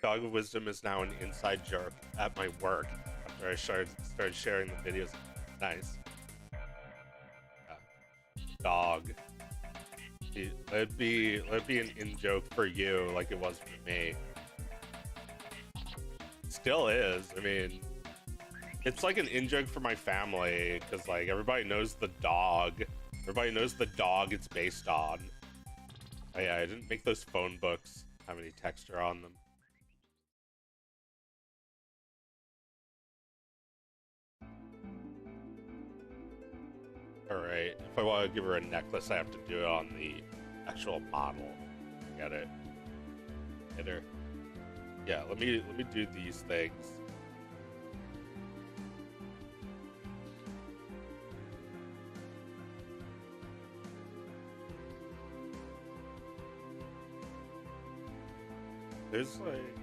Dog of Wisdom is now an inside joke at my work after I started sharing the videos. Nice. Dog. Let it be an in-joke for you like it was for me. Still is. I mean, it's like an in-joke for my family because like everybody knows the dog. Everybody knows the dog it's based on. Oh, yeah, I didn't make those phone books have any texture on them. Alright, if I want to give her a necklace, I have to do it on the actual model. Get it? Hit her. Yeah, let me do these things. There's like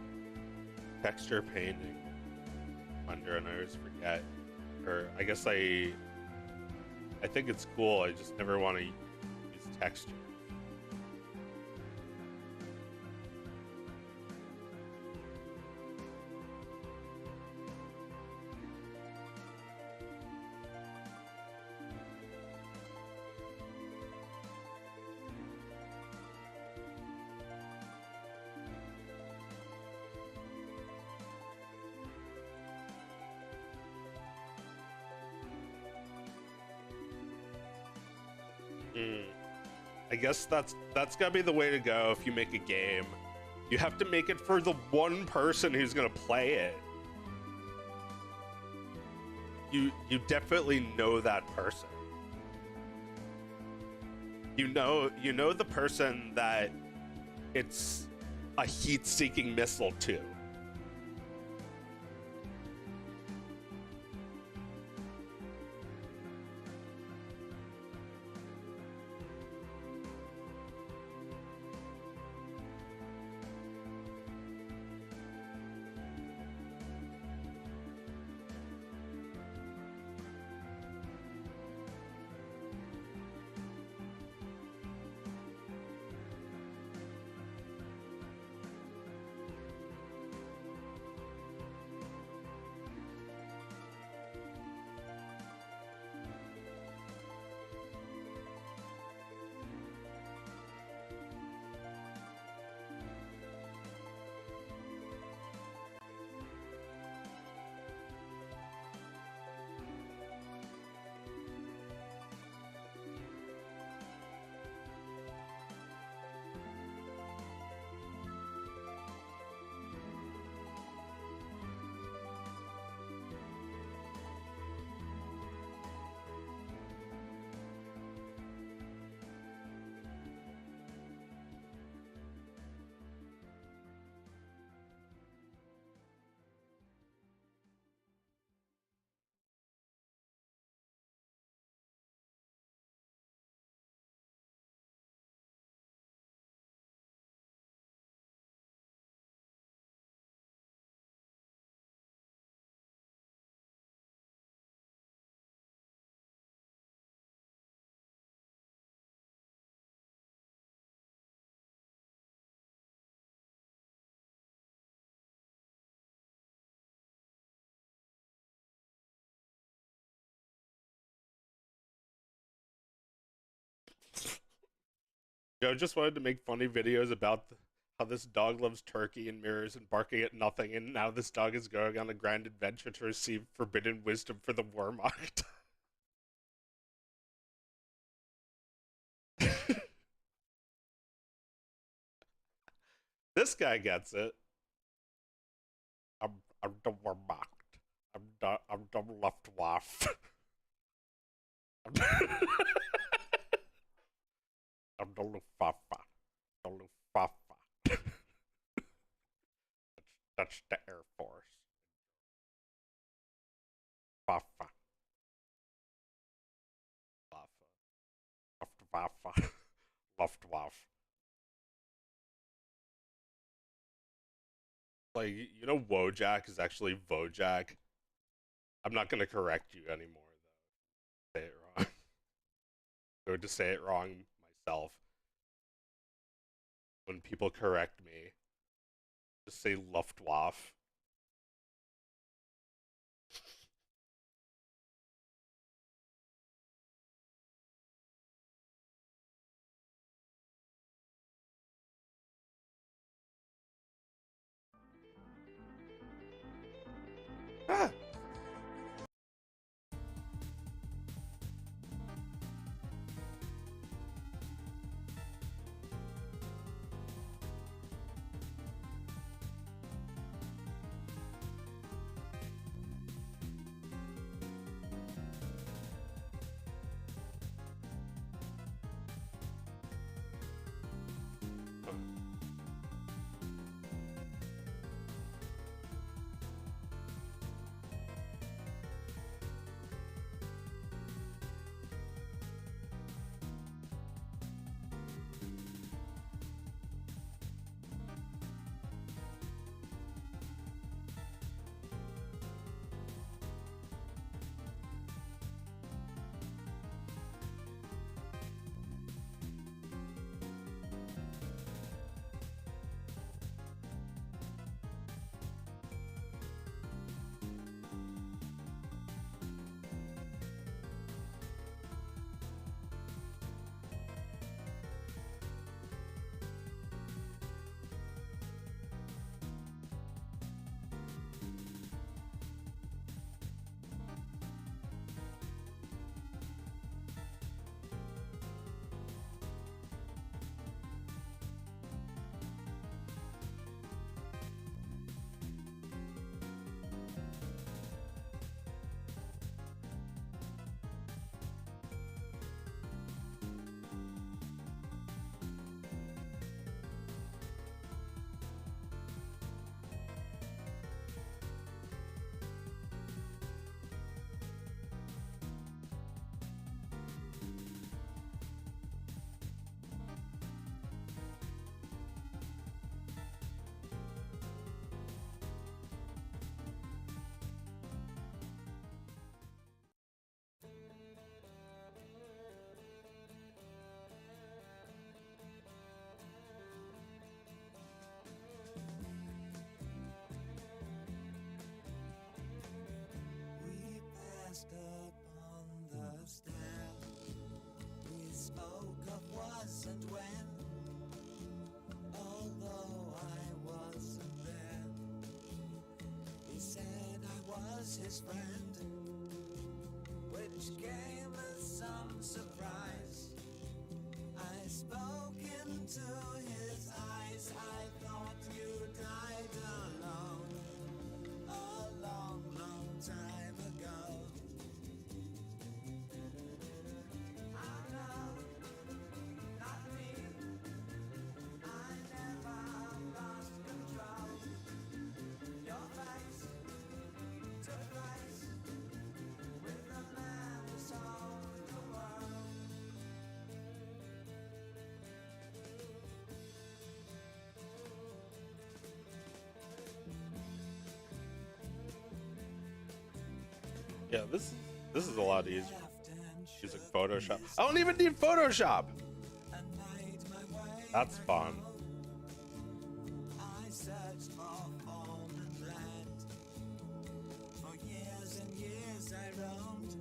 texture painting under, and I always forget. Or I guess I think it's cool, I just never want to use texture. I guess that's gotta be the way to go if you make a game. You have to make it for the one person who's gonna play it. You definitely know that person. You know the person that it's a heat-seeking missile to. Joe just wanted to make funny videos about how this dog loves turkey and mirrors and barking at nothing, and now this dog is going on a grand adventure to receive forbidden wisdom for the Wehrmacht. This guy gets it. I'm the Wehrmacht. I'm the Luftwaffe. I'm the Luftwaffe. The Luftwaffe. That's the Air Force. Waffe. Luftwaffe. Luftwaffe. Like, you know, Wojak is actually Vojak. I'm not gonna correct you anymore, though. Say it wrong. I'm going to say it wrong myself. When people correct me, just say Luftwaffe. Ah! Upon the stair, we spoke of was and when, although I wasn't there. He said I was his friend, which came as some surprise. I spoke into his eyes. I thought you died alone a long, long time ago. Yeah, this is a lot easier. Using Photoshop. I don't even need Photoshop. That's fun. I searched for home and land. For years and years I roamed.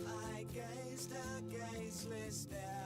I gazed a gazeless stare